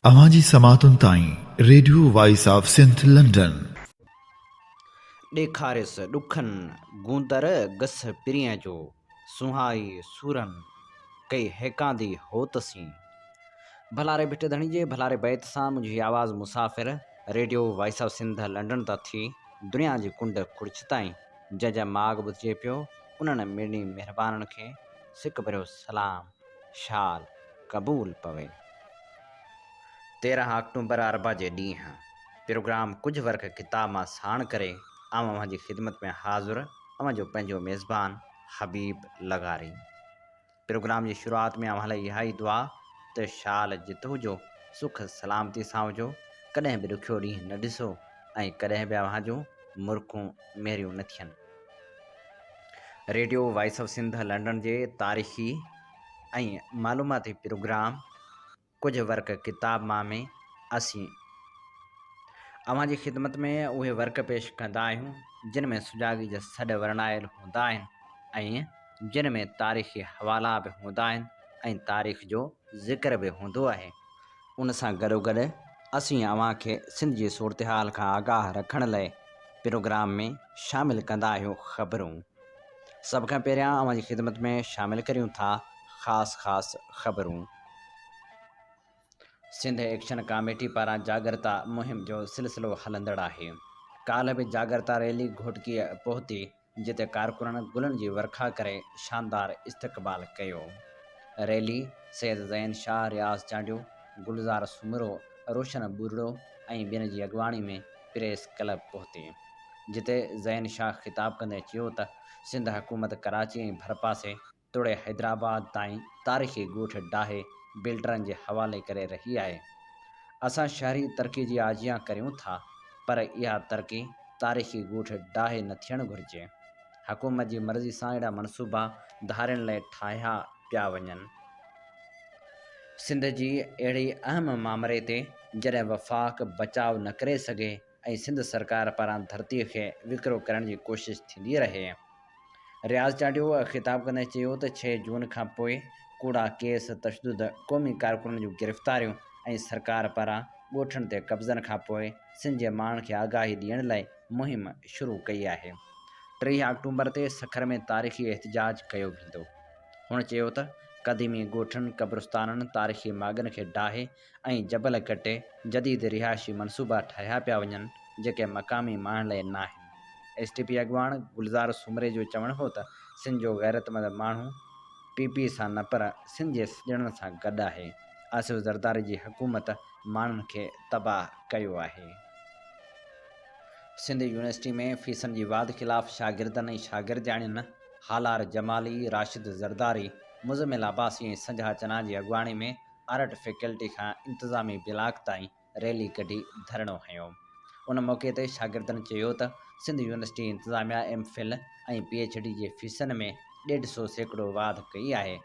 अवाजी समातुन ताईं radio voice of Sindh London. ॾेखारिस ॾुखनि गूंदर गस पिरीअ जो सुहाई सूरनि कई हेकांदी होतसीं। भलारे बिट धणी जे भलारे बैत सां मुंहिंजी आवाज़ मुसाफ़िर radio voice of Sindh London तां थी दुनिया जी कुंड खुर्च ताईं जंहिंजा माॻ ॿुधिजे पियो उन्हनि मेनी महिरबाननि खे सिक भरियो सलाम शाल क़बूल पवे। 13 अक्टूबर अरबा जे ॾींहुं प्रोग्राम कुझु वर्क किताब मां साण करे अवां जी ख़िदमत में हाज़ुर अवां जो पंहिंजो मेज़बान हबीब लगारी। प्रोग्राम जी शुरूआत में अवां लाइ इहा ई दुआ त शाल जितो हुजो सुख सलामती सां हुजो, कॾहिं बि ॾुखियो ॾींहुं न ॾिसो ऐं कॾहिं बि अवां जूं मुर्खूं मेरियूं न थियनि। Radio voice of Sindh London जे तारीख़ी ऐं मालूमाती प्रोग्राम कुझु वर्क किताब मां में असीं अवां जी ख़िदमत में उहे वर्क पेश कंदा आहियूं जिन में सुजाॻी जा सॾ वर्णायल हूंदा आहिनि ऐं जिन में तारीख़ी हवाला बि हूंदा आहिनि ऐं तारीख़ जो ज़िक्र बि हूंदो आहे। उन सां गॾोगॾु असीं अवां खे सिंध जी सूरतहाल खां आगाह रखण लाइ प्रोग्राम में शामिलु कंदा आहियूं ख़बरूं। सभ खां पहिरियां अवां जी ख़िदमत में शामिलु करियूं था ख़ासि ख़बरूं। सिंध एक्शन कमेटी पारां जागरता मुहिम जो सिलसिलो हलंदड़ आहे। काल्ह बि जागरता रैली घोटकी पहुती जिते कारकुननि गुलनि जी वर्खा करे शानदार इस्तक़बाल कयो। रैली सैयद ज़ैन शाह, रियाज़ चांडियो, गुलज़ार सुमरो, रोशन बुरड़ो ऐं ॿियनि जी अॻवानी में प्रेस क्लब पहुती जिते ज़ैन शाह ख़िताब कंदे चयो त सिंध हुकूमत कराची ऐं भरपासे तोड़े हैदराबाद ताईं तारीख़ी ॻोठ डाहे बिल्डरनि जे हवाले करे रही आहे। असां शहरी तरक़ी जी आजियां करियूं था पर इहा तरक़ी तारीख़ी ॻोठ डाहे न थियणु घुरिजे। हुकूमत जी मर्ज़ी सां अहिड़ा मनसूबा धारियुनि लाइ ठाहिया पिया वञनि। सिंध जी अहिड़ी अहम मामले ते जॾहिं वफ़ाक़ बचाव न करे सघे ऐं सिंध सरकार पारां धरतीअ खे विकिरो करण जी कोशिशि थींदी रहे। रियाज़ चांडियो ख़िताब कंदे चयो त 6 जून खां पोइ कूड़ा केस, तशदुद, क़ौमी कारकुननि जूं गिरफ़्तारियूं ऐं सरकार पारां ॻोठनि ते कब्ज़नि खां पोइ सिंध जे माण्हुनि खे आगाही ॾियण लाइ मुहिम शुरू कई आहे। 3 अक्टूबर ते सखर में तारीख़ी एहतिजाज कयो वेंदो। हुन चयो त क़दीमी ॻोठनि, क़ब्रिस्ताननि, तारीख़ी माॻनि खे डाहे ऐं जबल कटे जदीद रिहायशी मनसूबा ठाहिया पिया वञनि जेके मक़ामी माण्हुनि लाइ न आहिनि। SDP अॻवान गुलज़ार सुमरे जो चवणु हो त सिंध जो गैरतमंद माण्हू PP सां न पर सिंध जे ॼणनि सां गॾु आहे। आसिफ ज़रदारी जी हुकूमत माण्हुनि खे तबाह कयो आहे। सिंध यूनिवर्सिटी में फीसनि जी वाध ख़िलाफ़ शागिर्दनि ऐं शागिर्दियाणियुनि हालार जमाली, राशिद ज़रदारी, मुज़मिल अब्बासी ऐं संजहा चना जी अॻवानी में आर्ट फैकल्टी खां इंतिज़ामी ब्लाक ताईं रैली कढी धरणो हयो। उन मौक़े ते शागिर्दनि चयो त सिंध यूनिवर्सिटी इंतिज़ामिया MPhil ऐं PhD जी फीसनि में 150 सैकड़ो वाध कई आहे।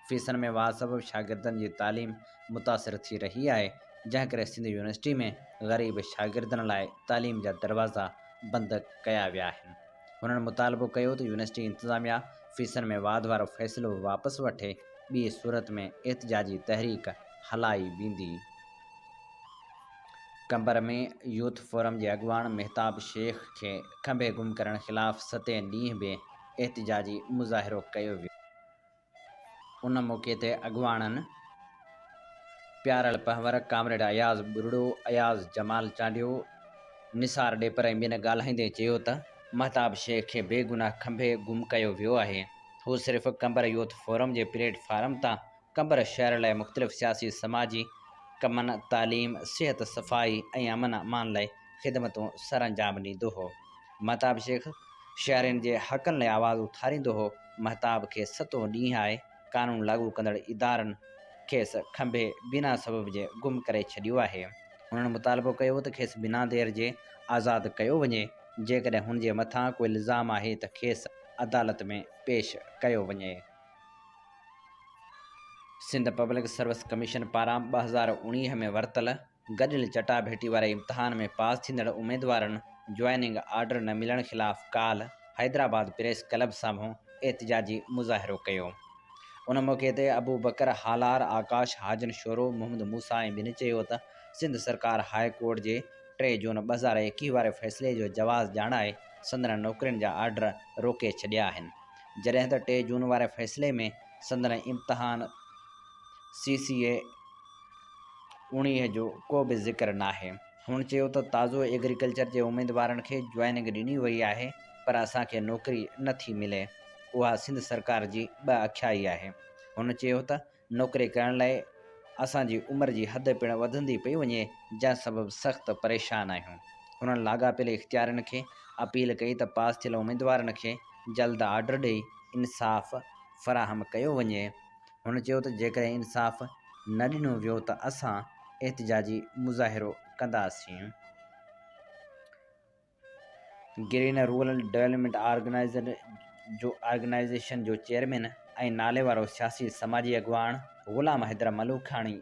फीसनि में वाध सबबि शागिर्दनि जी तालीम मुतासिर थी रही आहे जंहिं करे सिंध यूनिवर्सिटी में ग़रीब शागिर्दनि लाइ तालीम जा दरवाज़ा बंदि कया विया आहिनि। हुननि मुतालबो कयो त यूनिवर्सिटी इंतिज़ामिया फीसनि में वाध वारो फ़ैसिलो वापसि वठे, ॿी सूरत में एहतिजाजी तहरीक हलाई वेंदी। कंबर में यूथ फोरम जे अॻवान मेहताब शेख खे खंभे गुम करण ख़िलाफ़ 7 ॾींहं बि एहतिजाजी मुज़ाहिरो कयो वियो। उन मौक़े ते अॻवाननि parallel power, comrade Ayaz बुरड़ो, Ayaz जमाल चांडियो, निसार ॾेपर ऐं ॿियनि ॻाल्हाईंदे चयो त महताब शेख खे बेगुनाह खंभे गुम कयो वियो आहे। हू सिर्फ़ु कंबर यूथ फोरम जे प्लेटफार्म तां कंबर शहर लाइ मुख़्तलिफ़ सियासी समाजी कमनि, तालीम, सिहत, सफ़ाई ऐं अमन अमान लाइ ख़िदमतूं सरअंजाम ॾींदो हो। महताब शेख शहरियुनि जे हक़नि लाइ आवाज़ उथारींदो हो। महताब खे 7 ॾींहं आहे कानून लागू कंदड़ इदारनि खेसि खंभे बिना सबब जे गुम करे छॾियो आहे। हुननि मुतालबो कयो त खेसि बिना देर जे आज़ादु कयो वञे। जेकॾहिं हुन जे मथां को इल्ज़ाम आहे त खेसि अदालत में पेश कयो वञे। सिंध पब्लिक सर्विस कमीशन पारां 2019 में वरितल गॾियल चटाभेटी वारे इम्तिहान में पास थींदड़ उमेदवारनि ज्वाइनिंग आर्डर न मिलण ख़िलाफ़ काल्ह हैदराबाद प्रेस क्लब साम्हूं एहतिजाजी मुज़ाहिरो कयो। उन मौक़े ते अबू बकर हालार, आकाश हाजन शोरो, मोहम्मद मूसा ऐं ॿिनि चयो त सिंध सरकार हाई कोर्ट जे 3 जून 2021 वारे फ़ैसिले जो जवाज़ ॼाणाए संदन नौकरियुनि जा आर्डर रोके छॾिया आहिनि, जॾहिं त 3 जून वारे फ़ैसिले में संदन इम्तिहान CCA 19 जो को बि ज़िक्र नाहे। हुन चयो त ताज़ो एग्रीकल्चर जे उमेदवारनि खे जॉइनिंग ॾिनी वई आहे, पर असांखे नौकरी नथी मिले। उहा सिंध सरकार जी ॿ अखियाई आहे। हुन चयो त नौकरी करण लाइ असांजी उमिरि जी हद पिणु वधंदी पई वञे, जंहिं सबबु सख़्तु परेशान आहियूं। हुननि लाॻापियल इख़्तियारनि खे अपील कई त पास थियल उमेदवारनि खे जल्द आर्डर ॾेई इंसाफ़ फ़राहम कयो वञे। हुन चयो त जेकॾहिं इंसाफ़ न ॾिनो वियो त असां एहतिजाजी मुज़ाहिरो कंदासीं। ग्रीन रूरल डेवलपमेंट ऑर्गेनाइज़ेशन जो चेयरमैन ऐं नाले वारो सियासी समाजी अॻुवाण ग़ुलाम हैदर मलूखाणी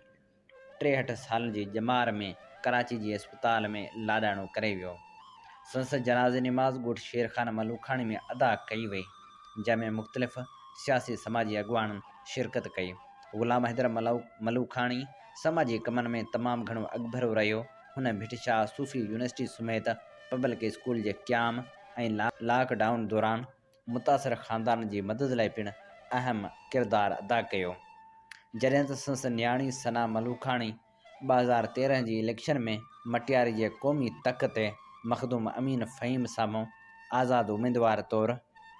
63 सालनि जी ॼमार में कराची जी अस्पताल में लाॾाणो करे वियो। संसद जनाज़े निमाज़ ॻोठ शेरखान मलूखाणी में अदा कई वई, जंहिंमें मुख़्तलिफ़ सियासी समाजी अॻुवाणनि शिरकत कई। ग़ुलाम हैदर मलूखाणी समाजी कमनि में तमामु घणो अॻभरो रहियो। हुन भिटशाह सूफ़ी यूनिवर्सिटी समेत पब्लिक स्कूल जे क़याम ऐं लॉकडाउन दौरान मुतासिर ख़ानदान जी मदद लाइ पिणु अहम किरदारु अदा कयो। जॾहिं त संदसि न्याणी सना मलूखाणी 2013 जी इलेक्शन में मटियारी जे क़ौमी तख़्त ते मखदूम अमीन फ़हीम साम्हूं आज़ादु उमेदवार तौरु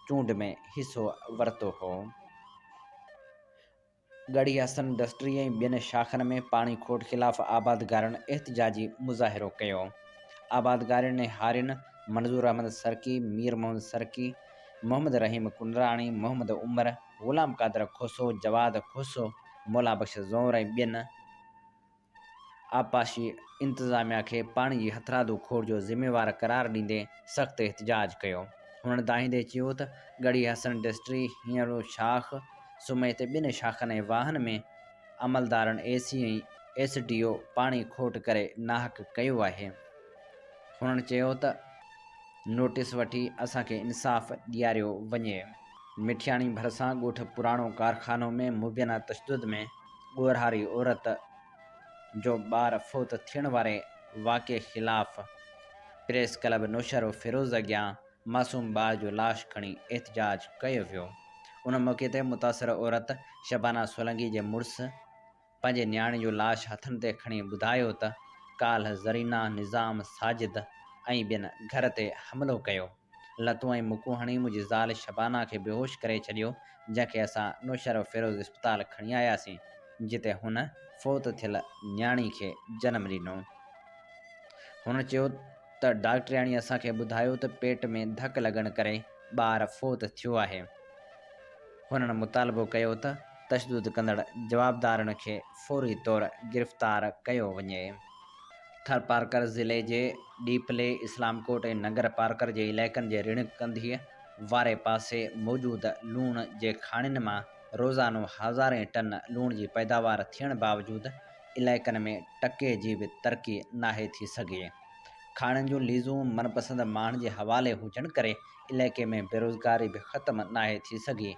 चूंड में हिसो वरितो हो। गढ़ी हसन इंडस्ट्री ऐं ॿियनि शाख़नि में पाणी खोट ख़िलाफ़ आबादगारनि एहतिजाजी मुज़ाहिरो कयो। आबादगारनि ने हारियुनि मंज़ूर अहमद सरकी, मीर मोहम्मद सरकी, मोहम्मद रहीम कुंडराणी, मोहम्मद उमर, ग़ुलाम कादर खोसो, जवाद खोसो, मौला बख्श ज़ौर ऐं ॿियनि आबपाशी इंतिज़ामिया खे पाणी जी हथरादू खोड़ जो ज़िम्मेवार करार ॾींदे सख़्तु एहतिजाज कयो। हुननि दाहींदे चयो त गढ़ी हसन इंडस्ट्री हींअर शाख समेत ॿिनि शाखनि ऐं वाहन में अमलदारनि AC ऐं SDO पाणी खोट करे नाहक कयो आहे। हुननि चयो त नोटिस वठी असांखे इंसाफ़ ॾियारियो वञे। मिठियाणी भरिसां ॻोठ पुराणो कारखानो में मुबैना तशदुद में ॻोरहारी औरत जो ॿार फौत थियण वारे वाक़े ख़िलाफ़ प्रेस क्लब नौशरो फिरोज़ अॻियां मासूम ॿार जो लाश खणी एहतिजाज कयो वियो। उन मौक़े ते मुतासिर औरत शबाना सोलंकी जे मुड़ुसु पंहिंजे न्याणे जो लाश हथनि ते खणी ॿुधायो त काल्ह ज़रीना, निज़ाम, साजिद ऐं ॿियनि घर ते हमिलो कयो, लतूं ऐं मुकूं हणी मुंहिंजी ज़ाल शबाना खे बेहोश करे छॾियो, जंहिंखे असां नौशरो फिरोज़ इस्पताल खणी आयासीं, जिते हुन फौत थियल न्याणी खे जनमु ॾिनो। हुन चयो त डॉक्टरियाणी असांखे ॿुधायो त पेट में धक लॻण करे ॿार फौत थियो आहे। हुननि मुतालबो कयो त तशदुद कंदड़ जवाबदारनि खे फ़ौरी तौरु गिरफ़्तार कयो वञे। थरपारकर ज़िले जे डीपले, इस्लामकोट ऐं नगर पारकर जे इलाइक़नि जे रिणकंदीअ वारे पासे मौजूदु लूण जे खाणियुनि मां रोज़ानो हज़ारें टन लूण जी पैदावार थियण बावजूदु इलाइक़नि में टके जी बि तरक़ी नाहे थी सघे। खाणनि जूं लीज़ूं मनपसंद माण्हुनि जे हवाले हुजण करे इलाइक़े में बेरोज़गारी बि ख़तमु नाहे थी सघी।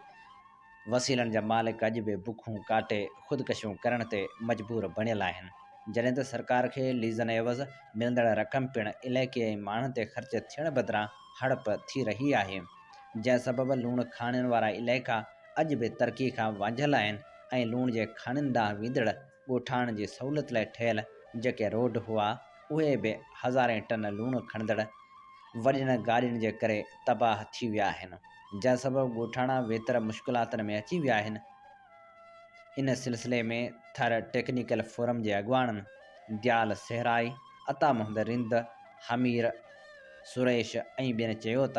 वसीलनि जा मालिक अॼु बि बुखूं काटे ख़ुदकशियूं करण ते मजबूर बणियल आहिनि, जॾहिं त सरकार खे लीज़न एवज़ मिलंदड़ रक़म पिणु इलाइक़े ऐं माण्हुनि ते ख़र्च थियण बदिरां हड़प थी रही आहे, जंहिं सबबु लूण खाणियुनि वारा इलाइक़ा अॼु बि तरक़ी खां वांझियल आहिनि ऐं लूण जे खाणियुनि ॾांहुं वेंदड़ ॻोठाण जी सहूलियत लाइ ठहियल जेके रोड हुआ उहे बि हज़ारें टन लूण खणंदड़ वॾियुनि गाॾियुनि जे करे तबाह थी विया आहिनि, जंहिं सबबु ॻोठाणा वेतर मुश्किलातुनि में अची विया आहिनि। इन सिलसिले में थर टेक्निकल फोरम जे अॻुवाणनि दयाल सहराई, अता मोहम्मद रिंद, हमीर सुरेश ऐं ॿियनि चयो त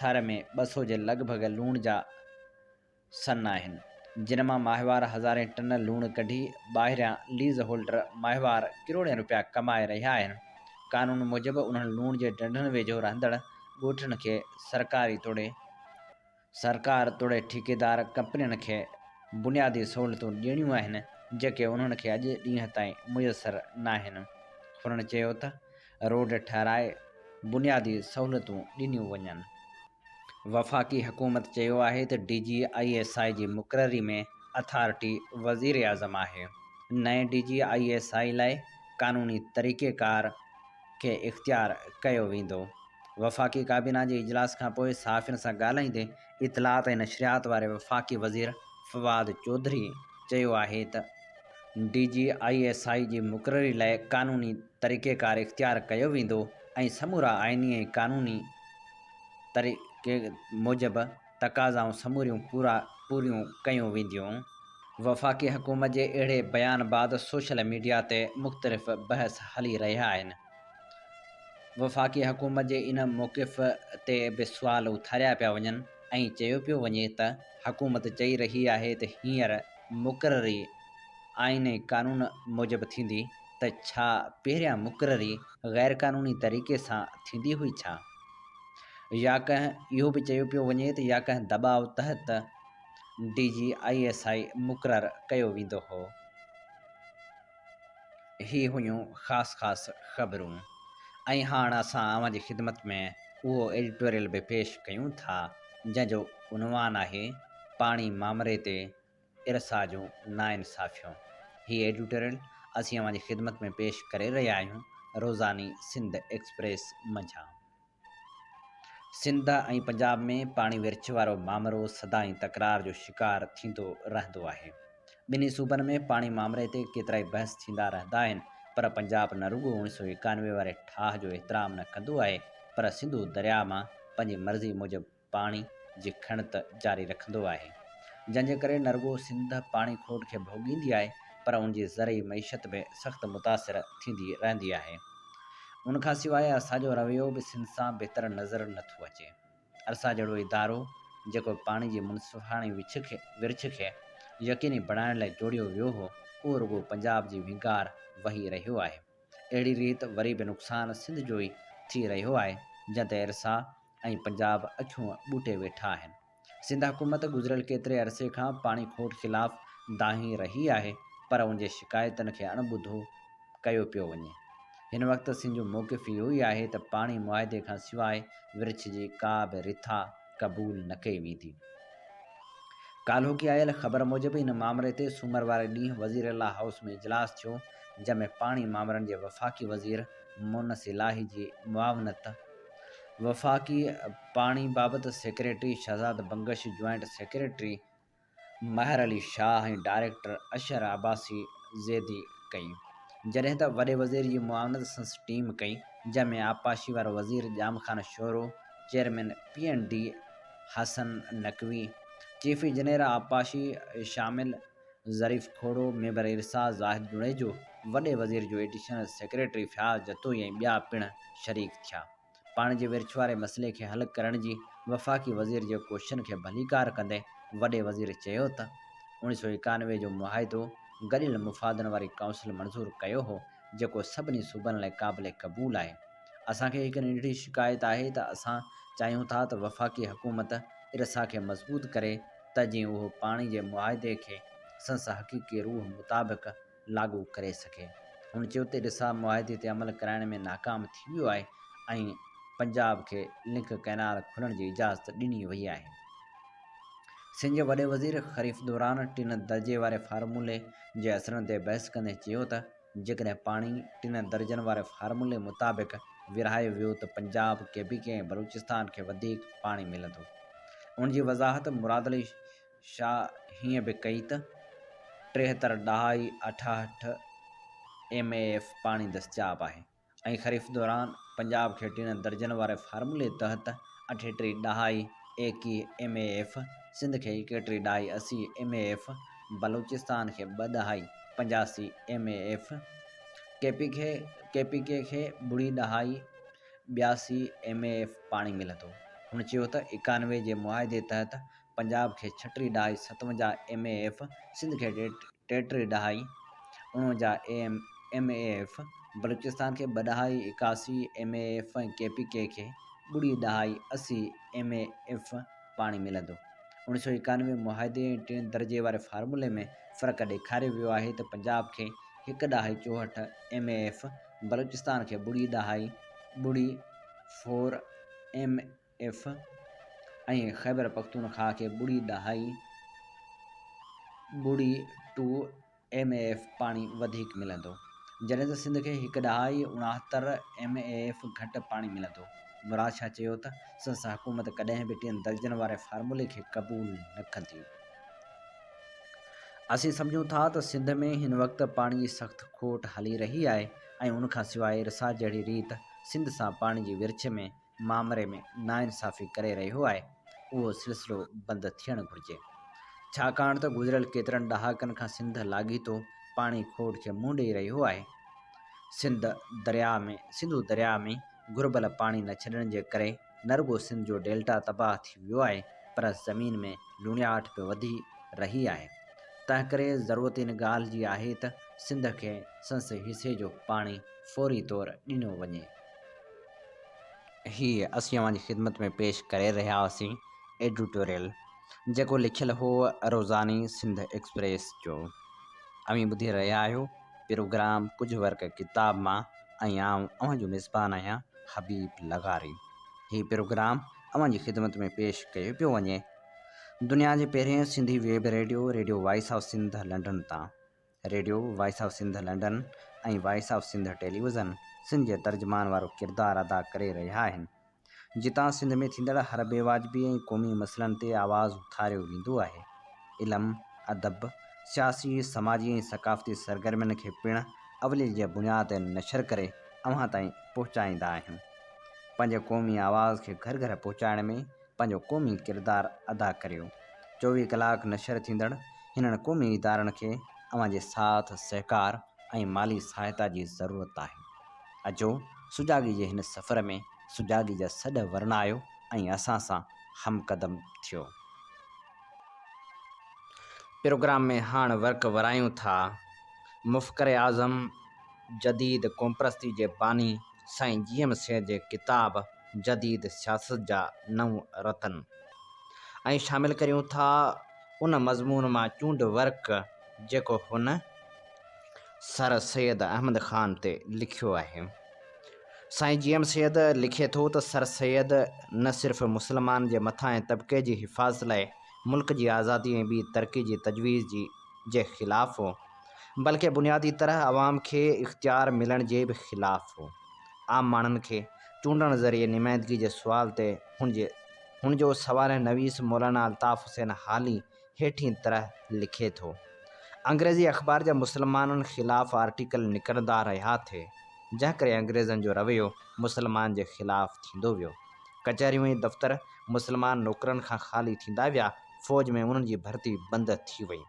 थर में 200 जे लॻभॻि लूण जा सन आहिनि, जिन मां माहिवार हज़ारें टन लूण कढी ॿाहिरियां लीज़ होल्डर माहिवार किरोड़ें रुपया कमाए रहिया आहिनि। कानून मूजिबि उन्हनि लूण जे ढंढनि वेझो रहंदड़ ॻोठनि खे सरकार तोड़े ठेकेदार कंपनियुनि खे बुनियादी सहूलियतूं ॾियणियूं आहिनि, जेके उन्हनि खे अॼु ॾींहं ताईं मुयसरु नाहिनि। हुननि चयो त रोड ठाहिराए बुनियादी सहूलियतूं ॾिनियूं वञनि। वफ़ाक़ी हुकूमत चयो आहे त DG ISI जी मुक़ररी में अथॉरिटी वज़ीर आज़म आहे। नए DGISI लाइ क़ानूनी तरीक़ेकार खे इख़्तियार कयो वेंदो। वफ़ाक़ी काबीना जे इजलास खां पोइ सहाफ़ियुनि सां ॻाल्हाईंदे इतलात ऐं नशरियात वारे वफ़ाक़ी वज़ीर फ़वाद चौधरी चयो आहे त DGISI जी मुक़ररी लाइ क़ानूनी तरीक़ेकार इख़्तियार कयो वेंदो ऐं समूरा आइनी ऐं क़ानूनी तरीक़े मूजिबि तक़ाज़ाऊं समूरियूं पूरियूं कयूं वेंदियूं। वफ़ाक़ी हुकूमत जे अहिड़े बयान बाबति सोशल मीडिया ते मुख़्तलिफ़ बहस हली रहिया आहिनि। वफ़ाक़ी हुकूमत जे इन मौक़िफ़ ते बि सुवाल उथारिया पिया वञनि ऐं चयो पियो वञे त हुकूमत चई रही आहे त हींअर मुक़ररी आइन ऐं क़ानून मूजिबि थींदी, त छा पहिरियां मुक़ररी ग़ैर क़ानूनी तरीक़े सां थींदी हुई छा? या कंहिं इहो बि चयो पियो वञे त या कंहिं दॿाउ तहत DGISI मुक़ररु कयो वेंदो हो। ही हुयूं ख़ासि ख़बरूं ऐं हाणे असां अव्हां जी ख़िदमत में उहो एडिटोरियल बि पेश कयूं था जंहिंजो उनवान आहे पाणी मामले ते इरसा जूं नाइंसाफ़ियूं। हीअ एडिटोरियल असीं अव्हां जी ख़िदमत में पेश करे रहिया आहियूं रोज़ानी सिंध एक्सप्रेस मंझां। सिंध ऐं पंजाब में पाणी विर्छ वारो मामिलो सदाईं तकरार जो शिकार थींदो रहंदो आहे। ॿिन्ही सूबनि में पाणी मामले ते केतिरा ई बहस थींदा रहंदा आहिनि, पर पंजाब न रुॻो 1991 वारे ठाह जो एतिराम न कंदो आहे, पर सिंधु दरिया मां पंहिंजी मर्ज़ी मूजिबि पाणी जी खणत जारी रखंदो आहे, जंहिंजे करे न रुॻो सिंध पाणी खोट खे भोॻींदी आहे, पर उन जी ज़रई मईशत बि सख़्तु मुतासिर थींदी रहंदी आहे। उनखां सवाइ असांजो रवैयो बि सिंध सां बहितर नज़र नथो अचे। अरसा जहिड़ो इदारो जेको पाणी जी मुनसिफ़ाणी विर्छ खे यकीनी बणाइण लाइ जोड़ियो वियो हो, उहो रुॻो पंजाब जी विंगार वही रहियो आहे। अहिड़ी रीति वरी बि नुक़सानु सिंध जो ई थी रहियो आहे, जंहिं ते इरसा ऐं पंजाब अखियूं ॿूटे वेठा आहिनि। सिंध हुकूमत गुज़िरियल केतिरे अरसे खां पाणी खोट ख़िलाफ़ दाहीं रही आहे, पर उन जे शिकायतुनि खे अणॿुधो कयो पियो वञे। हिन वक़्तु सिंध जो मौक़िफ़ इहो ई आहे त पाणी मुआहदे खां सवाइ विर्छ जी का बि रिथा क़बूल न कई वेंदी। काल्होकी आयल ख़बर मूजिबि इन मामले ते सूमर वारे ॾींहुं वज़ीरअला हाउस में इजलास थियो, जंहिंमें पाणी मामलनि जे वफ़ाक़ी वज़ीर मुनस इलाही जी मुआवनत, वफ़ाक़ी पाणी बाबति secretary Shahzad Bangash, joint secretary महर अली शाह ऐं डायरेक्टर अशर अब्बासी ज़ेदी कई, जॾहिं त वॾे वज़ीर जी मुआवनत संस टीम कई, जंहिंमें आबपाशी वारो वज़ीर Jam Khan Shoro, chairman PND Hasan Naqvi, chief engineer आबपाशी शामिल ज़रीफ़ खोड़ो, मेंबर इरसा ज़ाहिद जुड़ेजो, वॾे वज़ीर जो एडिशनल सेक्रेटरी फयाज़ जतोई ऐं ॿिया पिणु शरीक थिया। पाणी जे विर्छ वारे मसइले खे हल करण जी वफ़ाक़ी वज़ीर जे कोशिशुनि खे भलीकार कंदे वॾे वज़ीर चयो त 1991 जो मुआहिदो गॾियल मुफ़ादनि वारी काउंसिल मंज़ूरु कयो हो, जेको सभिनी सूबनि लाइ क़ाबिल क़बूल आहे। असांखे हिकु नंढड़ी शिकायत आहे त असां चाहियूं था त वफ़ाक़ी हुकूमत इरसा खे मज़बूत करे त जीअं उहो पाणी जे मुआहिदे खे संस हक़ीक़ी रूह मुताबिक़ लागू करे सघे। हुन चयो त इरसा मुआहिदे ते अमल कराइण में नाकाम थी वियो आहे ऐं पंजाब खे लिंक कैनाल खुलण जी इजाज़त ॾिनी वई आहे। सिंध जे वॾे वज़ीर ख़रीफ़ दौरान 3 दर्जे वारे फार्मूले जे असरनि ते बहस कंदे चयो त जेकॾहिं पाणी 3 दर्जनि वारे फार्मूले मुताबिक़ विरहायो वियो त पंजाब, KPK ऐं बलूचिस्तान खे वधीक पाणी मिलंदो। उन जी वज़ाहत मुराद अली शाह हीअं बि कई त 73.68 MAF पाणी दस्तियाब आहे ऐं ख़रीफ़ दौरान पंजाब खे 3 दर्जनि वारे फार्मूले तहत 38.21 MAF, सिंध खे 31.80 MAF, बलूचिस्तान खे 2.85 MAF, KPK खे 0.82 MAF पाणी मिलंदो। हुन चयो त 91 जे मुआहिदे तहत पंजाब खे 36.57 MAF, सिंध खे 33.49 MAF, बलूचिस्तान खे 2.81 MAF ऐं KPK खे 0.80 MAF पाणी मिलंदो। 1991 मुआहिदे ऐं 3 दर्जे वारे फार्मूले में फ़र्क़ु ॾेखारियो वियो आहे त पंजाब खे 1.64 MAF, बलूचिस्तान खे 0.04 MAF ऐं ख़ैबर पख्तूनख्वा खे 0.2 2 MAF पाणी वधीक मिलंदो, जॾहिं त सिंध खे 1.69 MAF घटि पाणी मिलंदो। मुराद शाह चयो त संसद हुकूमत कॾहिं बि 3 दर्जन वारे फार्मूले खे क़बूल न कंदी। असीं सम्झूं था त सिंध में हिन वक़्तु पाणी जी सख़्त खोट हली रही आहे ऐं उन खां सवाइ इरसा जहिड़ी रीत सिंध सां पाणी जी विरछ में मामले में नाइंसाफ़ी करे रहियो आहे, उहो सिलसिलो बंदि थियणु घुरिजे। छाकाणि त गुज़िरियल केतिरनि ॾहाकनि खां सिंध लाॻीतो पाणी खोट खे मुंहुं ॾेई रहियो आहे। सिंधु दरिया में घुरिबल पाणी न छॾण जे करे न रुॻो सिंध जो डेल्टा तबाह थी वियो आहे, पर ज़मीन में लूणियाठ बि वधी रही आहे। तंहिं करे ज़रूरत इन ॻाल्हि जी आहे त सिंध खे संसद हिसे जो पाणी फ़ौरी तौरु ॾिनो वञे। हीअ असीं अव्हां जी ख़िदमत में पेश करे रहिया हुआसीं एडिटोरियल, जेको लिखियलु हो रोज़ानी सिंध एक्सप्रेस जो। अव्हीं ॿुधी रहिया आहियो प्रोग्राम कुझु वर्क किताब मां, ऐं आउं अव्हां जो मेज़बान आहियां हबीब लगारी। हीउ प्रोग्राम अव्हां जी ख़िदमत में पेश कयो पियो वञे दुनिया जे पहिरें Sindhi web radio voice of Sindh London तां। Radio voice of Sindh London ऐं voice of Sindh television Sindh जे तर्जुमान वारो किरदारु अदा करे रहिया आहिनि, जितां सिंध में थींदड़ हर बेवाजिबी ऐं क़ौमी मसइलनि ते आवाज़ु उथारियो वेंदो आहे। इल्मु, अदब, सियासी, समाजी ऐं सक़ाफ़ती सरगर्मियुनि खे पिणु अवलील जे बुनियाद ते नशर करे अव्हां ताईं पहुचाईंदा आहियूं। पंहिंजे क़ौमी आवाज़ खे घर घर पहुचाइण में पंहिंजो क़ौमी किरदारु अदा करियो। 24 कलाक नशर थींदड़ हिननि क़ौमी इदारनि खे अव्हां जे साथ, सहकार ऐं माली सहायता जी ज़रूरत आहे। अचो सुजाॻी जे हिन सफ़र में सुजाॻी जा सॾ वर्णायो ऐं असां सां हमक़दम थियो। प्रोग्राम में हाणे वर्क वरायूं था मुफ़्कर आज़म जदीद क़ौमपरस्ती जे बानी साईं GM सैद जे किताब जदीद सियासत जा 9 रतन, ऐं शामिल करियूं था उन मज़मून मां चूंड वर्क जेको हुन सर सैयद अहमद ख़ान ते लिखियो आहे। साईं GM सैद लिखे थो त सर सैयद न सिर्फ़ु मुस्लमान जे मथां ऐं तबिके जी हिफ़ाज़त लाइ मुल्क जी आज़ादी ऐं ॿी तरक़ी जी तजवीज़ जे ख़िलाफ़ हो, बल्कि बुनियादी तरह अवाम खे इख़्तियार मिलण जे बि ख़िलाफ़ हो। आम माण्हुनि खे चूंडण ज़रिए नुमाइंदगी जे सुवाल ते हुन जो सवाल नवीस मौलाना अल्ताफ़ हुसैन हाली हेठीं तरह लिखे थो। अंग्रेज़ी अख़बार जा मुसलमाननि ख़िलाफ़ आर्टिकल निकिरंदा रहिया थे, जंहिं करे अंग्रेज़नि जो रवैयो मुसलमान जे ख़िलाफ़ थींदो वियो। कचहरियूं ऐं दफ़्तर मुसलमान नौकरनि खां ख़ाली थींदा विया। फ़ौज में उन्हनि जी भर्ती बंदि थी वई।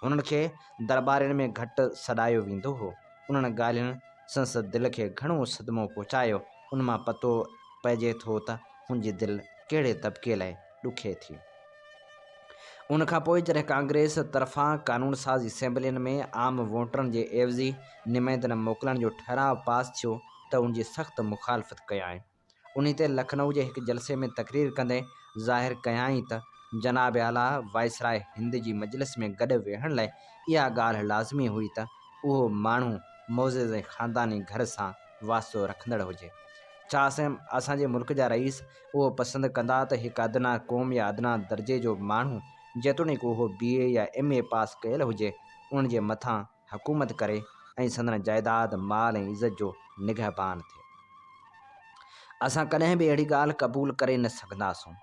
उन्हनि खे दरबारियुनि में घटि सॾायो वेंदो हो। उन्हनि ॻाल्हियुनि संसद दिलि खे घणो सदमो पहुचायो। उन मां पतो पइजे थो त हुनजी दिलि कहिड़े तबिके लाइ ॾुखे थी। उन खां पोइ जॾहिं कांग्रेस तरफ़ां क़ानून साज़ असेंबलियुनि में आम वोटरनि जे एवज़ी नुमाइंदनि मोकिलण जो ठहराव पास थियो त उनजी सख़्त मुखालफ़त कयाई। उन ते लखनऊ जे हिकु जलसे में तक़रीर कंदे ज़ाहिर कयाई त जनाब आला वाइसराय हिंद जी मजलिस में गॾु वेहण लाइ इहा ॻाल्हि लाज़मी हुई त उहो माण्हू मोज़ेज़ ऐं ख़ानदानी घर सां वास्तो रखंदड़ हुजे। छा असांजे मुल्क जा रईस उहो पसंदि कंदा त हिकु अदना क़ौम या अदना दर्जे जो माण्हू, जेतोणीकि उहो BA या MA पास कयल हुजे, उन जे मथां हुकूमत करे ऐं संदन जाइदाद, माल ऐं इज़त जो निगहबान थिए? असां कॾहिं बि अहिड़ी ॻाल्हि क़बूल करे न सघंदासूं।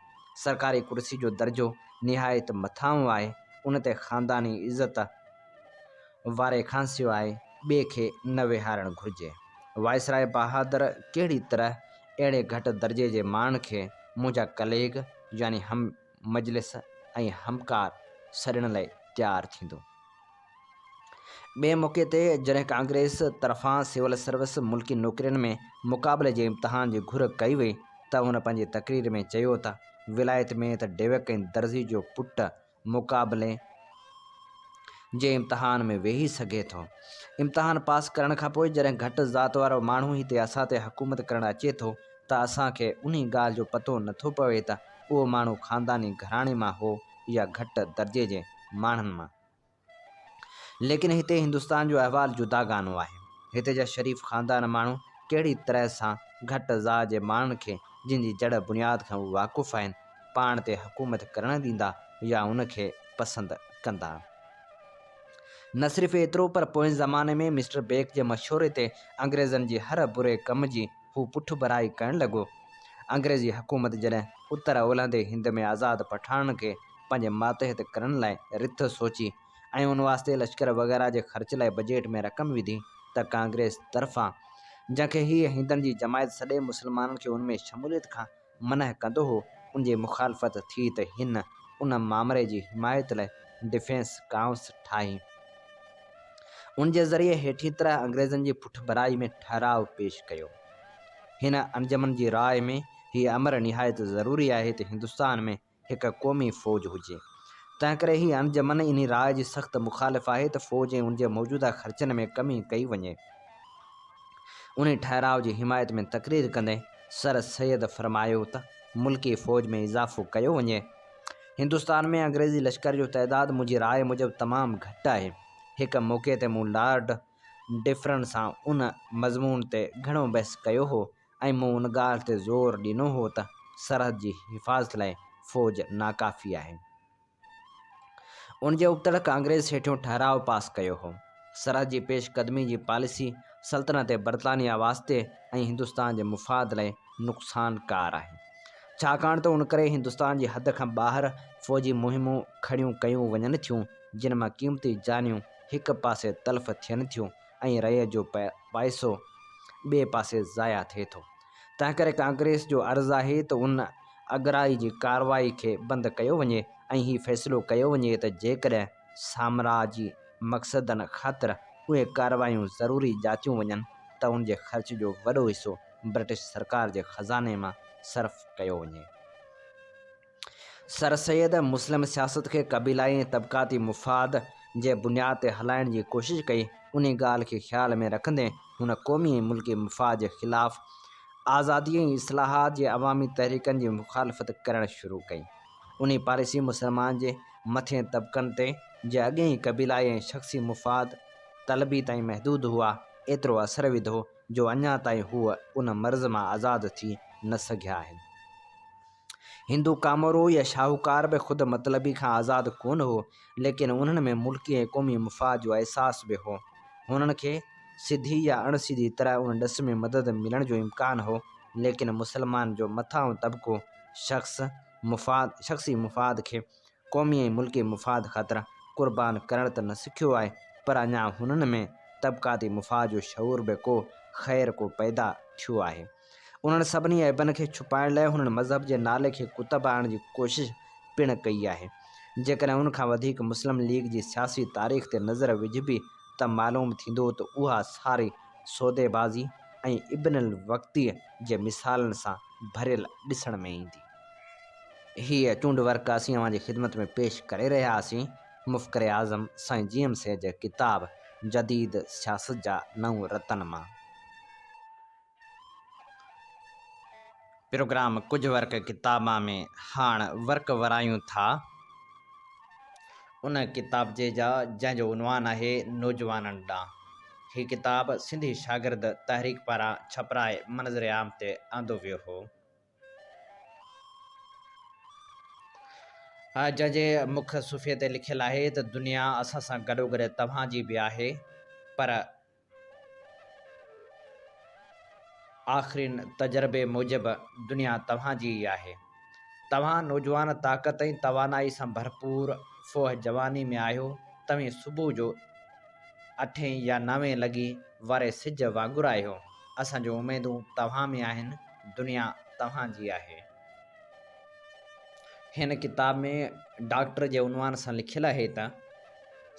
सरकारी कुर्सी जो दर्जो निहायत मथां आहे, उन ते ख़ानदानी इज़त वारे खां सवाइ ॿिए खे न विहारणु घुरिजे। वाइसराय बहादुर कहिड़ी तरह अहिड़े घटि दर्जे जे माण्हुनि खे मुंहिंजा कलेग यानी हम मजलिस ऐं हमकार सॾण लाइ तयारु थींदो। ॿिए मौक़े ते जॾहिं कांग्रेस तरफ़ां सिविल सर्विस मुल्की नौकरियुनि में मुक़ाबले जे इम्तिहान जी घुर कई वई त हुन पंहिंजी तक़रीर में चयो त विलायत में त डेवक ऐं दर्जी जो पुटु मुक़ाबले जे इम्तिहान में वेही सघे थो। इम्तिहान पास करण खां पोइ जॾहिं घटि ज़ात वारो माण्हू हिते असां ते हुकूमत करणु अचे थो त असांखे उन ॻाल्हि जो पतो नथो पवे त उहो माण्हू ख़ानदानी घराणे मां हो या घटि दर्जे जे माण्हुनि मां। लेकिन हिते हिंदुस्तान जो अहवालु जुदागानो आहे। हिते जा शरीफ़ ख़ानदान माण्हू कहिड़ी तरह सां घटि ज़ात जे माण्हुनि खे, जिन जी जड़ बुनियाद खां उहे वाक़ुफ़ु आहिनि, पाण ते हुकूमत करणु ॾींदा या उनखे पसंदि कंदा। न सिर्फ़ु एतिरो पर पोइ ज़माने में मिस्टर बेग जे मशवरे ते अंग्रेज़नि जी हर बुरे कम जी हू पुठ भराई करणु लॻो। अंग्रेज़ी हुकूमत जॾहिं उत्तर ओलहंदे हिंद में आज़ाद पठाणनि खे पंहिंजे मातहत करण लाइ रिथ सोची ऐं उन वास्ते लश्कर वग़ैरह जे ख़र्च लाइ बजट में रक़म विधी त कांग्रेस तरफ़ां जंहिंखे हीअ हिंदनि जी जमायत सॼे मुस्लमाननि खे उन में शमूलियत खां मनह कंदो हो, उन जी मुखालफ़त थी त हिन उन मामले जी हिमायत लाइ डिफेंस काउंस ठाही। उन जे ज़रिए हेठी तरह अंग्रेज़नि जी पुठ भराई में ठहराव पेश कयो। हिन अंजमन जी राय में हीअ अमर निहायत ज़रूरी आहे त हिंदुस्तान में हिकु क़ौमी फ़ौज हुजे। तंहिं करे ही अंजमन इन राय जी सख़्त मुखालिफ़ आहे त फ़ौज ऐं उन जे मौजूदा ख़र्चनि में कमी कई वञे। उन ठहराव जी हिमायत में तक़रीर कंदे सर सैयद फरमायो त मुल्की फ़ौज में इज़ाफ़ो कयो वञे। हिंदुस्तान में अंग्रेज़ी लश्कर जो तइदाद मुंहिंजी राय मूजिबि तमामु घटि आहे। हिकु मौक़े ते मूं लॉर्ड डिफरन सां उन मज़मून ते घणो बहस कयो हो ऐं मूं उन ॻाल्हि ते ज़ोर ॾिनो हो त सरहद जी हिफ़ाज़त लाइ फ़ौज नाकाफ़ी आहे। उन जे उबतड़क अंग्रेज़ हेठियों ठहराव पास कयो हो। सरहद जी पेशकदमी जी पॉलिसी सल्तनत बरतानिया वास्ते ऐं हिंदुस्तान जे मुफ़ाद लाइ नुक़सानकार आहे, छाकाणि त उन करे हिंदुस्तान जी हद खां ॿाहिरि फ़ौजी मुहिमूं खड़ियूं कयूं वञनि थियूं, जिन मां क़ीमती जानियूं हिक पासे तल्फ़ थियनि थियूं ऐं रईअ जो पैसो ॿिए पासे ज़ाया थिए थो। तंहिं करे कांग्रेस जो अर्ज़ु आहे त उन अगराई जी कार्रवाई खे बंदि कयो वञे ऐं हीउ फ़ैसिलो कयो वञे त जेकॾहिं साम्राजी मक़सदनि ख़ातिर उहे कार्रवायूं ज़रूरी जाचियूं वञनि त उन जे ख़र्च जो वॾो हिसो ब्रिटिश सरकार जे ख़ज़ाने मां सर्फ़ कयो वञे। सर सैयद मुस्लिम सियासत खे क़बीलाई ऐं तबक़ाती मुफ़ाद जे बुनियाद ते हलाइण जी कोशिशि कई। उन ॻाल्हि खे ख़्याल में रखंदे हुन क़ौमी ऐं मुल्की मुफ़ाद जे ख़िलाफ़ आज़ादी ऐं इस्लाहात जे अवामी तहरीकनि जी मुखालफ़त करणु शुरू कई। उन पॉलिसी मुसलमान जे मथिएं तबक़नि ते जे अॻे ई क़बीलाई ऐं शख़्सी मुफ़ाद तलबी ताईं महदूद हुआ, एतिरो असरु विधो जो अञा ताईं हूअ उन मर्ज़ मां आज़ादु थी न सघिया आहिनि। हिंदू कामोरो या शाहूकार बि ख़ुदि मतलबी खां आज़ादु कोन हो, लेकिन उन्हनि में मुल्की ऐं क़ौमी मुफ़ाद जो अहसासु बि हो। हुननि खे सिधी या अणसिधी तरह उन ॾिस में मदद मिलण जो इम्कान हो, लेकिन मुसलमान जो मथां तबिक़ो शख़्सी मुफ़ाद खे क़ौमी ऐं मुल्की मुफ़ाद ख़ातिर क़ुर्बान करणु त न सिखियो आहे, पर अञा हुननि में तबक़ाती मुफ़ाद जो शऊर बि को ख़ैर को पैदा थियो आहे। उन्हनि सभिनी ऐबनि खे छुपाइण लाइ हुननि मज़हब जे नाले खे कुतब आणण जी कोशिशि पिणु कई आहे। जेकॾहिं उनखां वधीक मुस्लिम लीग जी सियासी तारीख़ ते नज़र विझिबी त मालूम थींदो त उहा सारी सौदेबाज़ी ऐं इब्नुल वक़्ती जे मिसालनि सां भरियल ॾिसण में ईंदी। हीअ चूंड वर्क असीं अव्हां जी ख़िदमत में पेश करे रहिया हुआसीं मुफ़्कर आज़म साईं GM सैद जे किताब जदीद सियासत जा 9 रतन मां। प्रोग्राम कुझु वर्क किताबा में हाण वर्क वरायूं था उन किताब जे जंहिंजो उनवान आहे नौजवाननि ॾांहुं। हीअ किताब सिंधी शागिर्द तहरीक पारां छपराए मंज़र आम ते आंदो वियो हो। जंहिंजे मुख सुफ़े ते लिखियलु आहे त दुनिया असां सां गॾोगॾु तव्हांजी बि आहे, पर आख़िरी तजर्बे मूजिबि दुनिया तव्हांजी ई आहे। तव्हां नौजवान ताक़त ऐं तवानाई सां भरपूर फ़ोह जवानी में आहियो। तव्हीं सुबुह जो 8 या 9 लॻी वारे सिज वांगुरु आहियो। असां जूं उमेदूं तव्हां में आहिनि, दुनिया तव्हांजी आहे। हिन किताब में डॉक्टर जे उनवान सां लिखियलु आहे त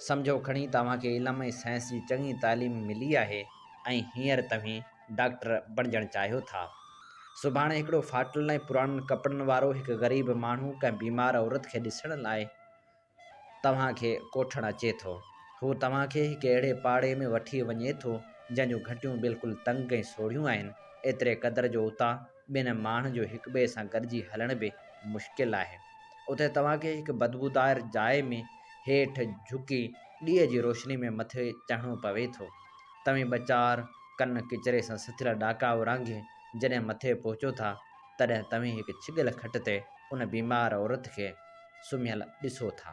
सम्झो खणी तव्हांखे इल्मु ऐं साइंस जी चङी तालीम मिली आहे ऐं हींअर तव्हीं डॉक्टर बणिजणु चाहियो था। सुभाणे हिकिड़ो फाटल ऐं पुराणनि कपिड़नि वारो हिकु ग़रीब माण्हू कंहिं बीमार औरत खे ॾिसण लाइ तव्हांखे कोठणु अचे थो। हू तव्हांखे हिकु अहिड़े पाड़े में वठी वञे थो जंहिंजूं घटियूं बिल्कुलु तंग ऐं सोढ़ियूं आहिनि। एतिरे क़दुरु जो उतां ॿिनि माण्हुनि जो हिक ॿिए सां गॾिजी हलण बि मुश्किल आहे। उते तव्हांखे हिकु बदबूदार जाइ में हेठि झुकी ॾींहं जी रोशनी में मथे चढ़णो पवे थो। तव्हीं ॿ-4 कन किचिरे सां सथियल ॾाका उरांघे जॾहिं मथे पहुचो था, तॾहिं तव्हीं हिकु छिॻियल खट ते उन बीमार औरत खे सुम्हियल ॾिसो था।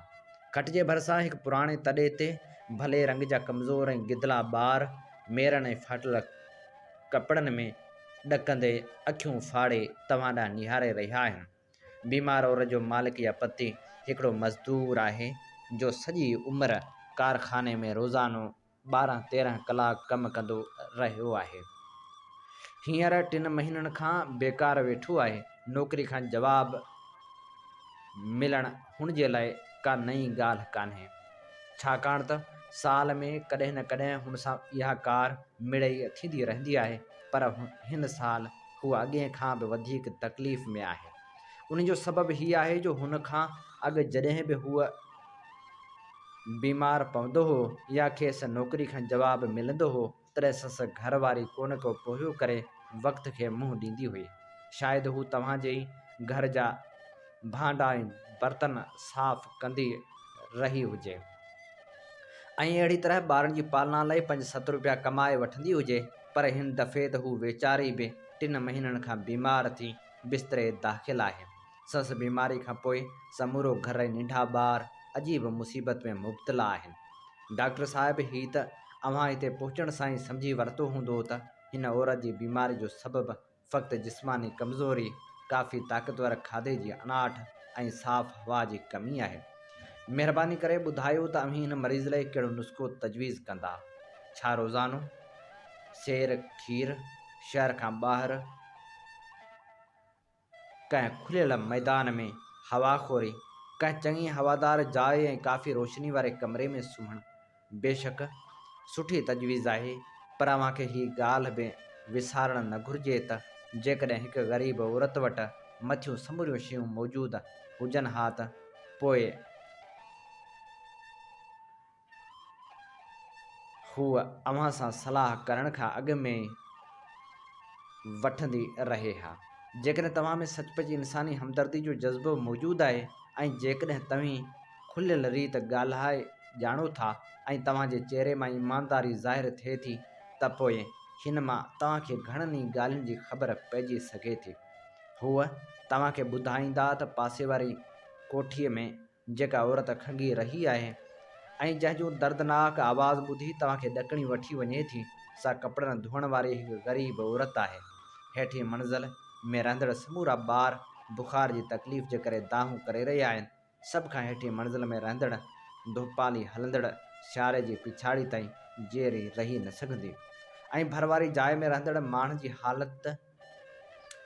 खट जे भरिसां हिकु पुराणे तॾे ते भले रंग जा कमज़ोर ऐं गिदला ॿार मेरनि ऐं फाटल कपिड़नि में ॾकंदे अखियूं फाड़े तव्हां ॾांहुं निहारे रहिया आहिनि। बीमार औरत जो मालिक या पति हिकिड़ो मज़दूर आहे जो सॼी उमिरि कारखाने में रोज़ानो 12-13 कलाक कमु कंदो रहियो आहे। हींअर 3 महीननि खां बेकार वेठो आहे। नौकिरी खां जवाबु मिलणु हुन जे लाइ का नई ॻाल्हि कान्हे, छाकाणि त साल में कॾहिं न कॾहिं हुन सां इहा कार मिड़ई थींदी रहंदी आहे, पर हिन साल हू अॻे खां बि वधीक तकलीफ़ में आहे। उन जो सबबु हीअ आहे जो हुन खां अॻु जॾहिं बि हूअ बीमार पवंदो हो या खेसि नौकिरी खां जवाबु मिलंदो हो, तॾहिं संसि घरवारी कोन को पोहियो करे वक़्त खे मुंहुं ॾींदी हुई। शायदि हू तव्हांजे ई घर जा भांडा ऐं बर्तन साफ़ कंदी रही हुजे ऐं अहिड़ी तरह ॿारनि जी पालना लाइ 5-7 रुपया कमाए वठंदी हुजे, पर हिन दफ़े त हू वेचारी बि 3 महीननि खां बीमार थी बिस्तरे दाख़िल आहे। संसि बीमारी खां पोइ समूरो घर ऐं नंढा ॿार अजीब मुसीबत में मुब्तला आहिनि। डॉक्टर साहिब ही त अव्हां हिते पहुचण सां ई सम्झी वरितो हूंदो त हिन औरत जी बीमारी जो सबबु फ़क़्ति जिस्मानी कमज़ोरी, काफ़ी ताक़तवर खाधे जी अनाहठ ऐं साफ़ हवा जी कमी आहे। महिरबानी करे ॿुधायो त अव्हीं हिन मरीज़ लाइ कहिड़ो नुस्ख़ो तजवीज़ कंदा। छा रोज़ानो सैर, खीर, शहर खां ॿाहिरि कंहिं खुलियल मैदान में हवाखोरी, कंहिं चङी हवादार जाइ ऐं काफ़ी रोशनी वारे कमरे में सुम्हणु बेशक सुठी तजवीज़ आहे, पर अव्हांखे हीअ ॻाल्हि बि विसारणु न घुरिजे त जेकॾहिं हिकु ग़रीब औरत वटि मथियूं समूरियूं शयूं मौजूदु हुजनि हा त पोइ हूअ अव्हां सां सलाह करण खां अॻु में वठंदी रहे हा। जेकॾहिं तव्हां में सचुपचु इंसानी हमदर्दी जो जज़्बो मौजूदु आहे ऐं जेकॾहिं तव्हीं खुलियल रीत ॻाल्हाए ॼाणो था ऐं तव्हांजे चहिरे मां ईमानदारी ज़ाहिर थिए थी, त पोइ हिन मां तव्हांखे घणनि ई ॻाल्हियुनि जी ख़बर पइजी सघे थी। हूअ तव्हांखे ॿुधाईंदा त पासे वारी कोठीअ में जेका औरत खंगी रही आहे ऐं जंहिंजो दर्दनाक आवाज़ ॿुधी तव्हांखे ॾकणी वठी वञे थी, सा कपिड़नि धोअण वारी हिकु ग़रीब औरत आहे। हेठि मंज़िल में रहंदड़ समूरा ॿार बुख़ार जी तकलीफ़ जे करे दाहूं करे रहिया आहिनि। सभ खां हेठि मंज़िल में रहंदड़ धोपाली हलंदड़ सियारे जी पिछाड़ी ताईं जेरी रही न सघंदी ऐं भरवारी जाइ में रहंदड़ माण्हुनि जी हालत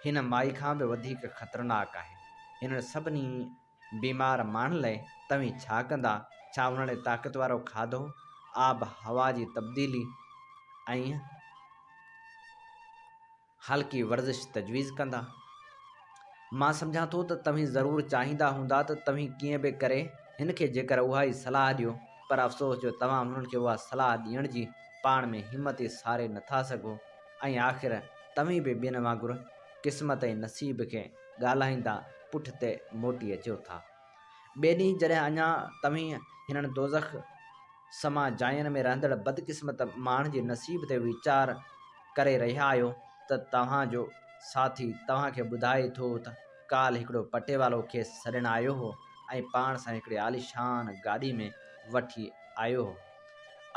हिन माई खां बि वधीक ख़तरनाक आहे। हिन सभिनी बीमार माण्हुनि लाइ तव्हीं छा कंदा? छा हुन लाइ ताक़त वारो खाधो, आब हवा जी तब्दीली ऐं हल्की वर्ज़िश तजवीज़ कंदा? मां सम्झां थो त तव्हीं ज़रूरु चाहींदा हूंदा त तव्हीं कीअं बि करे हिन खे जेकर उहा ई सलाह ॾियो, पर अफ़सोस जो तव्हां हुननि खे उहा सलाह ॾियण जी पाण में हिमत सारे नथा सघो ऐं आख़िर तव्हीं बि ॿियनि वांगुरु क़िस्मत ऐं नसीब खे ॻाल्हाईंदा पुठिते मोटी अचो था। ॿिए ॾींहुं जॾहिं अञा तव्हीं हिननि दोज़ख समा जाइनि में रहंदड़ बदकिस्मत माण्हुनि जे नसीब ते वीचार करे रहिया आहियो, त तव्हांजो साथी तव्हांखे ॿुधाए थो त काल्ह हिकिड़ो पटे वालो खेसि छॾणु आयो हो ऐं पाण सां हिकिड़ी आलीशान गाॾी में वठी आयो हो।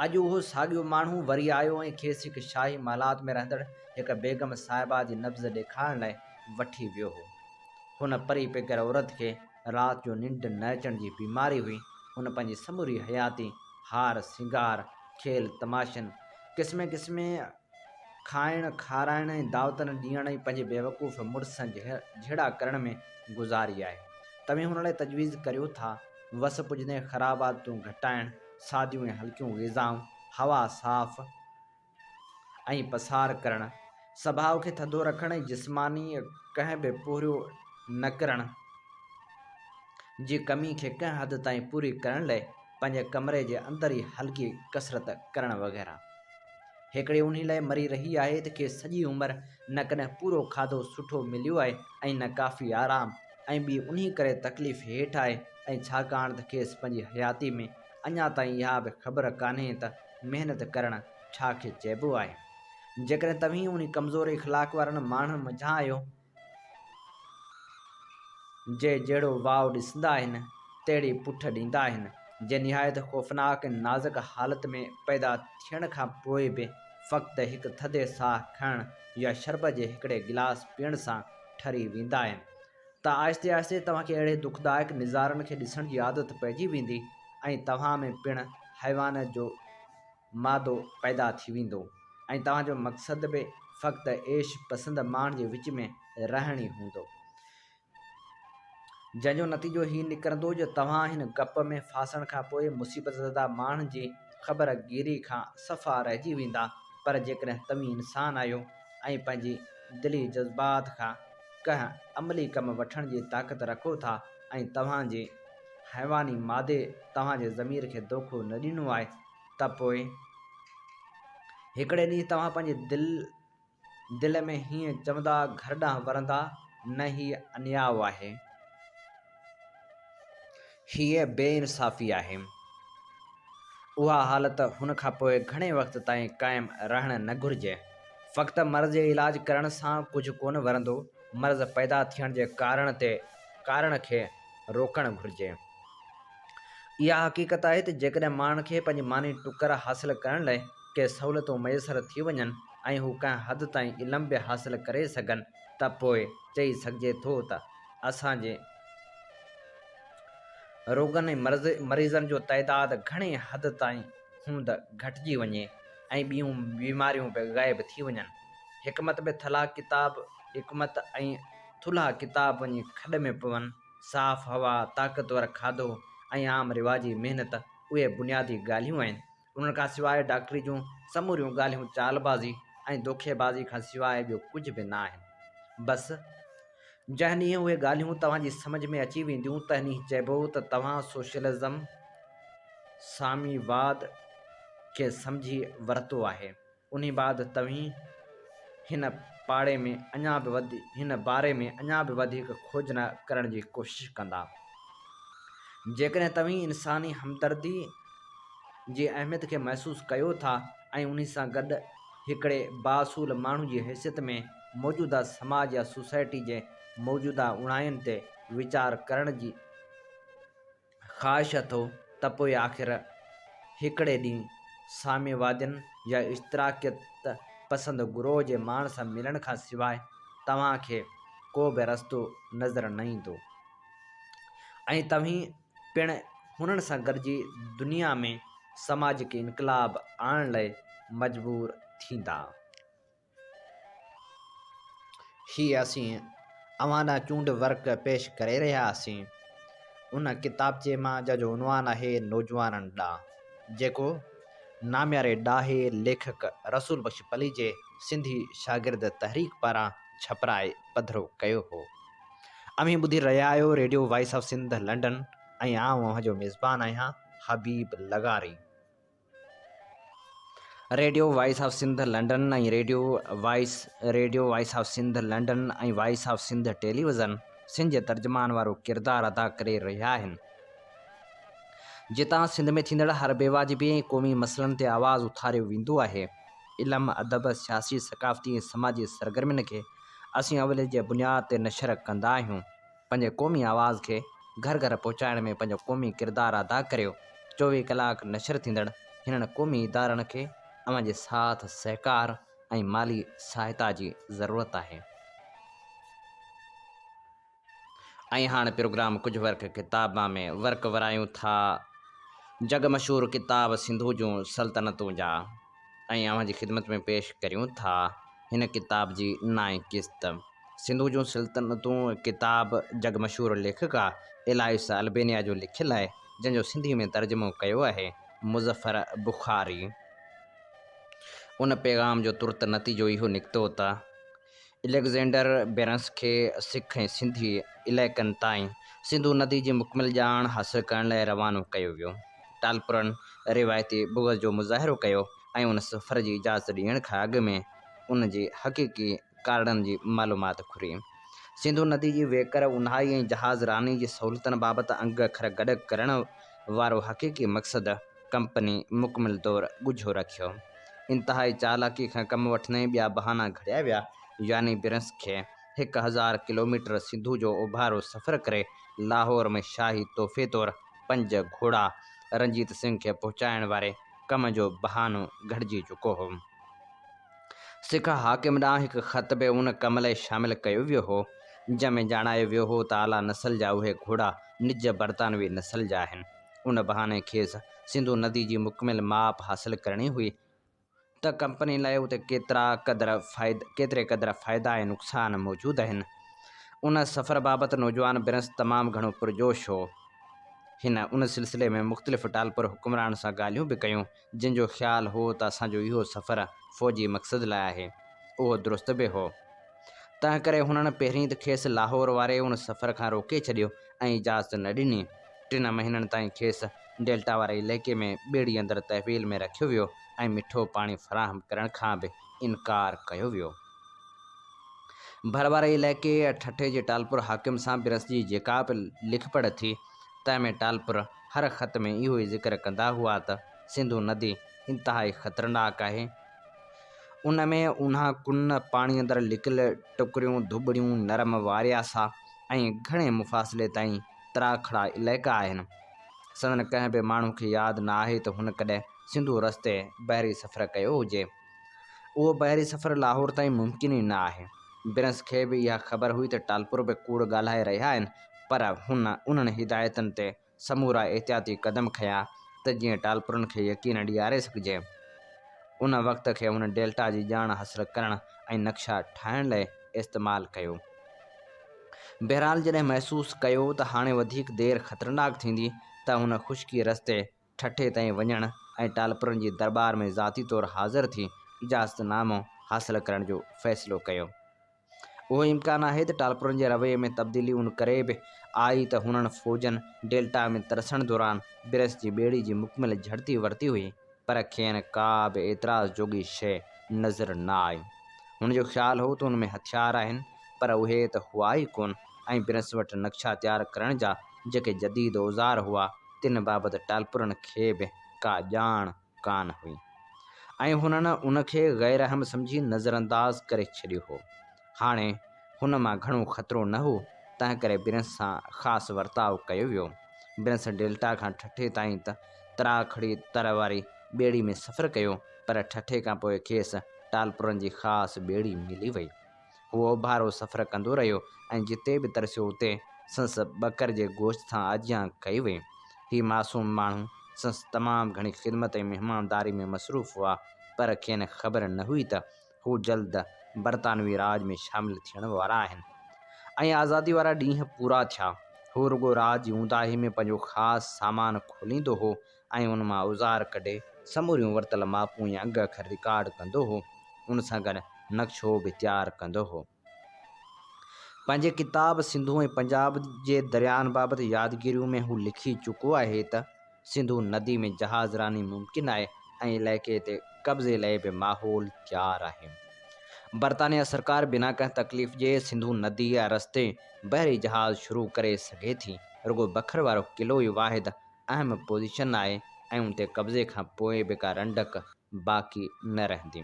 अॼु उहो साॻियो माण्हू वरी आयो ऐं खेसि हिकु शाही महलात में रहंदड़ हिकु बेगम साहिबा जी नब्ज़ ॾेखारण लाइ वठी वियो हो। हुन परी पेकर औरत खे राति जो निंड न अचण जी बीमारी हुई। हुन पंहिंजी समूरी हयाती हार सिंगार, खेल तमाशनि, क़िस्मे क़िस्मे खाइण खाराइण ऐं दावतनि ॾियण ऐं पंहिंजे बेवकूफ़ मुड़ुस झेड़ा करण में गुज़ारी आहे। तव्हीं हुन लाइ तजवीज़ करियो था वस पुॼंदे ख़राब आदतूं घटाइण, सादियूं ऐं हल्कियूं ग़िज़ाऊं, हवा साफ़ ऐं पसार करणु, स्वभाव खे थधो रखणु ऐं जिस्मानी कंहिं बि पोरियो न करण जी कमी खे कंहिं हद ताईं पूरी करण लाइ पंहिंजे कमरे जे अंदरि ई हल्की कसरत करणु वग़ैरह। हिकिड़ी उन लाइ मरी रही आहे त खेसि सॼी उमिरि न कॾहिं पूरो खाधो सुठो मिलियो आहे ऐं न काफ़ी आराम, ऐं ॿी उन करे तकलीफ़ हेठि आहे ऐं छाकाणि त खेसि पंहिंजी हयाती में अञा ताईं इहा बि ख़बर कान्हे त महिनत करणु छा खे चइबो आहे। जेकॾहिं तव्हीं उन कमज़ोर इख़लाक़ वारनि माण्हुनि मंझां आहियो जे जहिड़ो वाव ॾिसंदा आहिनि तहिड़ी पुठ ॾींदा आहिनि, जे निहायत ख़ौफ़नाक नाज़ुक हालत में पैदा थियण खां पोइ बि फ़क़्ति हिकु थधे साह खणण या शरबत जे हिकिड़े गिलास पीअण सां ठरी वेंदा आहिनि, त आहिस्ते आहिस्ते तव्हांखे अहिड़े दुखदायक नज़ारनि खे ॾिसण जी आदत पइजी वेंदी ऐं तव्हां में पिणु हैवान जो मादो पैदा थी वेंदो ऐं तव्हांजो मक़सदु बि फ़क़्ति ऐश पसंदि माण्हुनि जे विच में रहण ई हूंदो, जंहिंजो नतीजो हीउ निकिरंदो जो तव्हां हिन गप में फासण खां पोइ मुसीबत ज़दा माण्हुनि जी ख़बरगिरी खां सफ़ा रहिजी वेंदा। पर जेकॾहिं तव्हीं इंसान आहियो ऐं पंहिंजी दिली जज़्बात खां कंहिं अमली कमु वठण जी ताक़त रखो था ऐं तव्हांजे हैवानी मादे तव्हांजे ज़मीर खे धोखो न ॾिनो आहे, त पोइ हिकिड़े ॾींहुं तव्हां पंहिंजे दिलि में हीअं चवंदा घर ॾांहुं वरंदा, न हीअ अन्याय आहे, हीअ बेइंसाफ़ी आहे। उहा हालत हुन खां पोइ घणे वक़्त ताईं क़ाइमु रहणु न घुरिजे। फ़क़्ति मर्ज़ जो इलाज करण सां कुझु कोन वरंदो, मर्ज़ पैदा थियण जे कारण खे रोकणु घुरिजे। इहा हक़ीक़त आहे त जेकॾहिं माण्हुनि खे पंहिंजी मानी टुकर हासिलु करण लाइ के सहूलियतूं मुयसरु थी वञनि ऐं हू कंहिं हद ताईं इल्मु बि हासिलु करे सघनि, त पोइ चई सघिजे थो त असांजे रोगनि ऐं मरीज़नि जो तइदादु घणे हद ताईं हूंद घटिजी वञे ऐं ॿियूं बीमारियूं बि ग़ाइब थी वञनि। हिकमत ऐं थुल्हा किताब वञी खॾ में पवनि। साफ़ हवा, ताक़तवर खाधो ऐं आम रिवाजी महिनत उहे बुनियादी ॻाल्हियूं आहिनि। उन्हनि खां सवाइ डॉक्टरी जूं समूरियूं ॻाल्हियूं चालबाज़ी ऐं धोखेबाज़ी खां सवाइ ॿियो कुझु बि न आहिनि। बसि जंहिं ॾींहुं उहे ॻाल्हियूं तव्हांजी सम्झ में अची वेंदियूं त ॾींहुं चइबो त तव्हां सोशलिज़म साम्यवाद खे सम्झी वरितो आहे। उन बाद तव्हीं हिन बारे में अञा बि वधीक खोज न करण जी कोशिशि कंदा। जेकॾहिं तव्हीं इंसानी हमदर्दी जी अहमियत खे महसूसु कयो था ऐं उन सां गॾु हिकिड़े बासूल माण्हू जी हैसियत में मौजूदा समाज या सोसाइटी जे मौजूदा उणाइनि ते वीचार करण जी ख़्वाहिश अथो, त पोइ आख़िर हिकिड़े ॾींहुं साम्यवादियुनि या इश्तराकियत पसंदि गुरोह जे माण्हुनि सां मिलण खां सवाइ तव्हांखे को बि रस्तो नज़र न ईंदो ऐं तव्हीं पिणु हुननि सां गॾिजी दुनिया में समाजिक इनक़लाब आणण लाइ मजबूर थींदा। हीअ असीं अवां ॾांहुं चूंड वर्क पेश करे रहिया हुआसीं। उन किताबचे मां जंहिंजो उनवान आहे नौजवाननि ॾांहुं, जेको नाम्यारे ॾाहे लेखक रसूल बख्श पली जे सिंधी शागिर्द तहरीक पारां छपराए पधिरो कयो हो। अमीं ॿुधी रहिया आहियो radio voice of Sindh London ऐं आउं अव्हांजो मेज़बान आहियां Habib Lagari. Radio voice of Sindh London ऐं radio voice of Sindh London ऐं voice of Sindh television Sindh जे तर्जुमान वारो किरदारु अदा करे रहिया आहिनि, जितां सिंध में थींदड़ हर बेवाजिबी ऐं क़ौमी मसइलनि ते आवाज़ु उथारियो वेंदो आहे। इल्मु, अदब, सियासी, सक़ाफ़ती ऐं समाजी सरगर्मियुनि खे असीं अवले जे बुनियाद ते नशर कंदा आहियूं। पंहिंजे क़ौमी आवाज़ खे घर घर पहुचाइण में पंहिंजो क़ौमी किरदारु अदा करियो। 24 कलाक नशर थींदड़ हिननि क़ौमी इदारनि खे अव्हां जे साथ, सहकार ऐं माली सहायता जी ज़रूरत आहे। ऐं हाणे प्रोग्राम कुझु वर्क किताबां में वर्क वरायूं था जग मशहूरु किताब सिंधू जूं सल्तनतूं जा ऐं अव्हां जी ख़िदमत में पेश करियूं था हिन किताब जी 9वीं क़िस्त। सिंधू जूं सल्तनतूं किताब जग मशहूरु लेखक इलाइस अल्बेनिया जो लिखियलु आहे, जंहिंजो सिंधी में तर्जुमो कयो आहे मुज़फ़र बुख़ारी। उन पैगाम जो तुर्त नतीजो इहो निकितो त अलेक्जेंडर बेरंस खे सिख ऐं सिंधी इलाइक़नि ताईं सिंधू नदी जी मुकमिल ॼाण हासिलु करण लाइ रवानो कयो वियो। टालपुरनि रिवायती बुग़्ज़ जो मुज़ाहिरो कयो ऐं उन सफ़र जी इजाज़त ॾियण खां अॻु में उन जी हक़ीक़ी कारणनि जी मालूमात घुरी। सिंधू नदी जी वेकर, उन्हाई ऐं जहाज़ रानी जी सहूलियतुनि बाबति अंग अखर गॾु करण वारो हक़ीक़ी मक़सदु कंपनी मुकमिल तौरु ॻुझो रखियो। इंतिहाई चालाकी खां कमु वठंदे ॿिया बहाना घड़िया विया, यानी बेरंस खे 1000 किलोमीटर सिंधू जो ओभारो सफ़र करे लाहौर में शाही तोहफ़े तौरु 5 घोड़ा रणजीत सिंह खे पहुचाइण वारे कम जो बहानो घटिजी चुको हो। सिख हाकिम ॾांहुं हिकु ख़त बि उन कम लाइ शामिलु कयो वियो हो, जंहिंमें ॼाणायो वियो हो त आला नस्ल जा उहे घोड़ा निज बरतानवी नस्ल जा आहिनि। उन बहाने खेसि सिंधु नदी जी मुकमिल माप हासिलु करणी हुई त कंपनी लाइ उते केतिरे क़दुरु फ़ाइदा ऐं नुक़सान मौजूदु आहिनि। उन सफ़र बाबति नौजवान बिरंस तमामु घणो पुरजोश हो। हिन उन सिलसिले में मुख़्तलिफ़ टालपुर हुक्मरान सां ॻाल्हियूं बि कयूं, जिन जो ख़्यालु हो त असांजो इहो सफ़र फ़ौजी मक़सद लाइ आहे। उहो दुरुस्त बि हो। तंहिं करे हुननि पहिरीं त खेसि लाहौर वारे उन सफ़र खां रोके छॾियो ऐं इजाज़त न ॾिनी। 3 महीननि ताईं खेसि डेल्टा वारे इलाइक़े में ॿेड़ी अंदरि तहवील में रखियो वियो ऐं मिठो पाणी फ़राहम करण खां बि इनकार कयो वियो। भर वारे इलाइक़े ठठे जे टालपुर हाकिम सां बिरंस जी जेका बि लिख पढ़ थी, तंहिं में टालपुर हर ख़त में इहो ई ज़िक्र कंदा हुआ त सिंधु नदी इंतिहाई ख़तरनाक आहे। उन में उन्हा कुन पाणी अंदरि लिकियल टुकड़ियूं धुबड़ियूं नरम वारियासा ऐं घणे मुफ़ासिले ताईं तराखड़ा इलाइक़ा आहिनि। संदन कंहिं बि माण्हू खे यादि न आहे त हुन कॾहिं सिंधु रस्ते बहरी सफ़र कयो हुजे। उहो बहरी सफ़र लाहौर ताईं मुमकिन ई न आहे। बिरंस खे बि इहा ख़बर हुई त टालपुर बि कूड़ ॻाल्हाए रहिया आहिनि, पर उन्हनि हिदायतुनि ते समूरा एहतियाती क़दम खंया त जीअं टालपुरनि खे यकीन ॾियारे सघिजे। उन वक़्त खे हुन डेल्टा जी ॼाण हासिलु करण ऐं नक्शा ठाहिण लाइ इस्तेमालु कयो। बहरहाल जॾहिं महसूसु कयो त हाणे वधीक देरि ख़तरनाक थींदी, त हुन ख़ुश्की रस्ते ठठे ताईं वञण ऐं टालपुरनि जी दरबार में ज़ाती तौरु हाज़िर थी इजाज़तनामो हासिलु करण जो फ़ैसिलो कयो। उहो इम्कानु आहे त टालपुरनि जे रवैये में तब्दीली उन करे बि आई त हुननि फ़ौजनि डेल्टा में तरसण दौरान बिरंस जी ॿेड़ी जी मुकमिल झड़ती वरिती हुई, पर खेनि का बि एतिराज़ जोगी शइ नज़र न आई। हुनजो ख़्यालु हो त हुन में हथियार आहिनि, पर उहे त हुआ ई कोन ऐं बिरंस वटि नक्शा तयारु करण जा जेके जदीद औज़ार हुआ, तिन बाबति टालपुरनि खे बि का ॼाण कान हुई ऐं हुननि उनखे ग़ैर अहम सम्झी नज़रअंदाज़ करे छॾियो हो। हाणे हुन मां घणो ख़तरो न हो, तंहिं करे बिरंस सां ख़ासि वर्ताव कयो वियो। बिरंस डेल्टा खां ठठे ताईं त तराखड़ी तर वारी ॿेड़ी में सफ़र कयो, पर ठठे खां पोइ खेसि टालपुरनि जी ख़ासि ॿेड़ी मिली वई। उहो ओभारो सफ़र कंदो रहियो ऐं जिते बि तरसियो उते संस ॿकर जे गोश्त सां आजियां कई वई। हीउ मासूम माण्हू संस तमामु घणी ख़िदमत ऐं महिमानदारी में मसरूफ़ हुआ, पर खेनि ख़बर न हुई त हू जल्द बरतानवी राज में शामिलु थियण वारा आहिनि ऐं आज़ादी वारा ॾींहं पूरा थिया। हू रुॻो राज जी ऊंदाही में पंहिंजो ख़ासि सामान खोलींदो हो ऐं उन मां औज़ार कढे समूरियूं वरितल मापूं या अघ अखर रिकॉर्ड कंदो हो। उन सां गॾु नक्शो बि तयारु कंदो हो। पंहिंजे किताब सिंधु ऐं पंजाब जे दरियानि बाबति यादगिरियूं में हू लिखी चुको आहे त सिंधु नदी में जहाज़ रानी मुमकिन आहे ऐं इलाइक़े ते कब्ज़े लाइ बि माहौल तयारु आहे। बरतानिया सरकार बिना कंहिं तकलीफ़ जे सिंधु नदी या रस्ते बहरी जहाज़ शुरू करे सघे थी। रुॻो बखर वारो क़िलो ई वाहिद अहम पोज़ीशन आहे ऐं उन ते कब्ज़े खां पोइ बि का रंडक बाक़ी न रहंदी।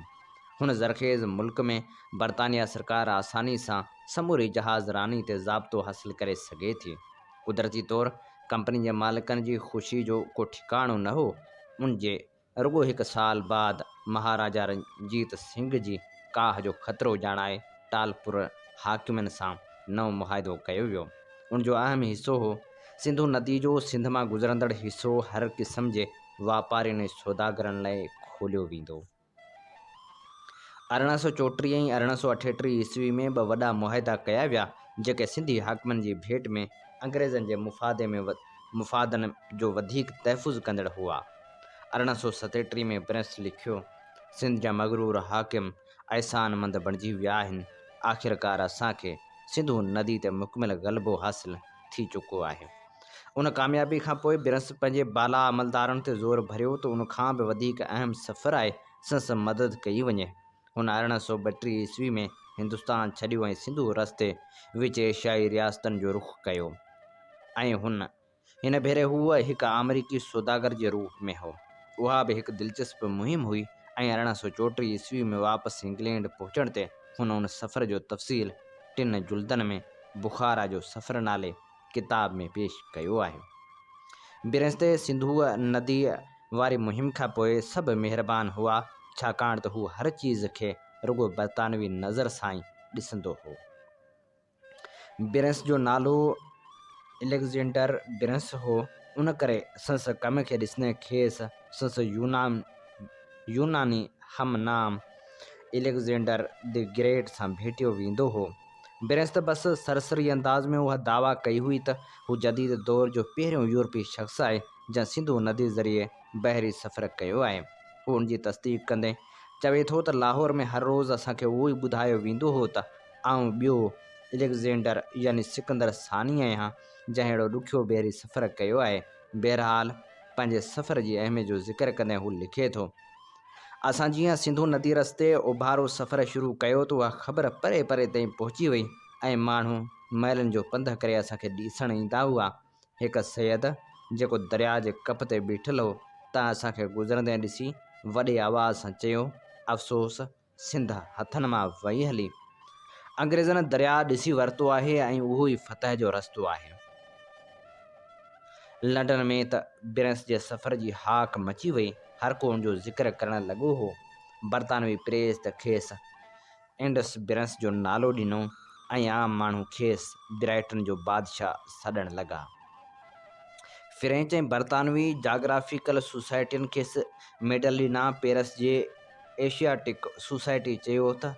हुन ज़रख़ेज़ मुल्क में बरतानिया सरकार आसानी सां समूरी जहाज़ रानी ते ज़ाब्तो हासिलु करे सघे थी। कुदरती तौरु कंपनी जे मालिकनि जी ख़ुशी जो को ठिकाणो न हो। उन जे रुॻो हिकु साल बाद महाराजा रणजीत सिंह जी काह जो ख़तरो ॼाणाए टालपुर हाकिमनि सां नओं मुआहिदो कयो वियो। उन जो अहम हिसो हो सिंधु नदी जो सिंध मां गुज़रंदड़ हिसो हर क़िस्म जे वापारियुनि ऐं सौदागरनि लाइ खोलियो वेंदो। 1834 ऐं 1838 ईस्वी में ॿ वॾा मुआहिदा कया विया, जेके सिंधी हाकिमनि जी भेट में अंग्रेज़नि जे मुफ़ादनि जो वधीक तहफ़ुज़ कंदड़ हुआ। 1837 में बिरंस लिखियो, सिंध जा मग़रूर हाकिम अहसानमंद बणिजी विया आहिनि। आख़िरकार असांखे सिंधु नदी ते मुकमिल ग़लबो हासिलु थी चुको आहे। उन कामयाबी खां पोइ बिरंस पंहिंजे बाला अमलदारनि ते ज़ोर भरियो त उन खां बि वधीक अहम सफ़र आहे संस मदद कई वञे। हुन 1832 ईस्वी में हिंदुस्तान छॾियो ऐं सिंधु रस्ते विच एशियाई रियासतनि जो रुख़ कयो ऐं हिन भेरे हूअ हिकु अमरीकी सौदागर जे रूप में हो। उहा बि हिकु दिलचस्प मुहिम हुई ऐं 1834 ईस्वी में वापसि इंग्लैंड पहुचण ते हुन उन सफ़र जो तफ़सील 3 जुल्दनि में बुख़ारा जो सफ़र नाले किताब में पेश कयो आहे। बिरंस्ते सिंधु नदी वारी मुहिम खां पोइ सभु महिरबान हुआ, छाकाणि त हू हर चीज़ खे रुगो बरतानवी नज़र सां ई ॾिसंदो हो। बिरंस जो नालो एलेक्जेंडर बिरंस हो, उन करे संस कम खे ॾिसंदे खेसि संस यूनानी हमनाम एलेक्जेंडर द ग्रेट सां भेटियो वेंदो हो। बिरंस त बस सरसरी अंदाज़ में उहा दावा कई हुई त हू जदीद दौर जो पहिरियों यूरोपी शख़्स आहे जंहिं सिंधु नदी ज़रिए बहरी सफ़र कयो आहे। हू उनजी तस्दीक कंदे चवे थो त लाहौर में हर रोज़ु असांखे उहो ई ॿुधायो वेंदो हो त आउं ॿियो एलेक्जेंडर यानी सिकंदर सानी आहियां जंहिं अहिड़ो ॾुखियो बहरी सफ़र कयो आहे। बहरहाल पंहिंजे सफ़र जी अहमियत जो ज़िक्र कंदे हू लिखे थो, असां जीअं सिंधु नदी रस्ते उभारो सफ़र शुरू कयो त उहा ख़बर परे परे ताईं पहुची वई ऐं माण्हू मैलनि जो पंधु करे असांखे ॾिसणु ईंदा हुआ। हिकु सैद जेको दरिया जे कप ते बीठल हो त असांखे गुज़रंदे ॾिसी वॾे आवाज़ सां चयो, अफ़सोस सिंध हथनि मां वई हली। अंग्रेज़नि दरिया ॾिसी वरितो आहे ऐं उहो ई फतह जो रस्तो आहे। लंडन में त बिरंस जे सफ़र जी हाक मची वई, हर को उनजो ज़िक्र करणु लॻो हो। बरतानवी प्रेस त खेसि इंडस बिरंस जो नालो ॾिनो ऐं आम माण्हू खेसि ब्राइटन जो बादशाह सॾणु लॻा। फ्रेंच ऐं बरतानवी जाग्राफिकल सोसाइटियुनि खेसि मेडलिना पेरस जे एशियाटिक सोसाइटी चयो त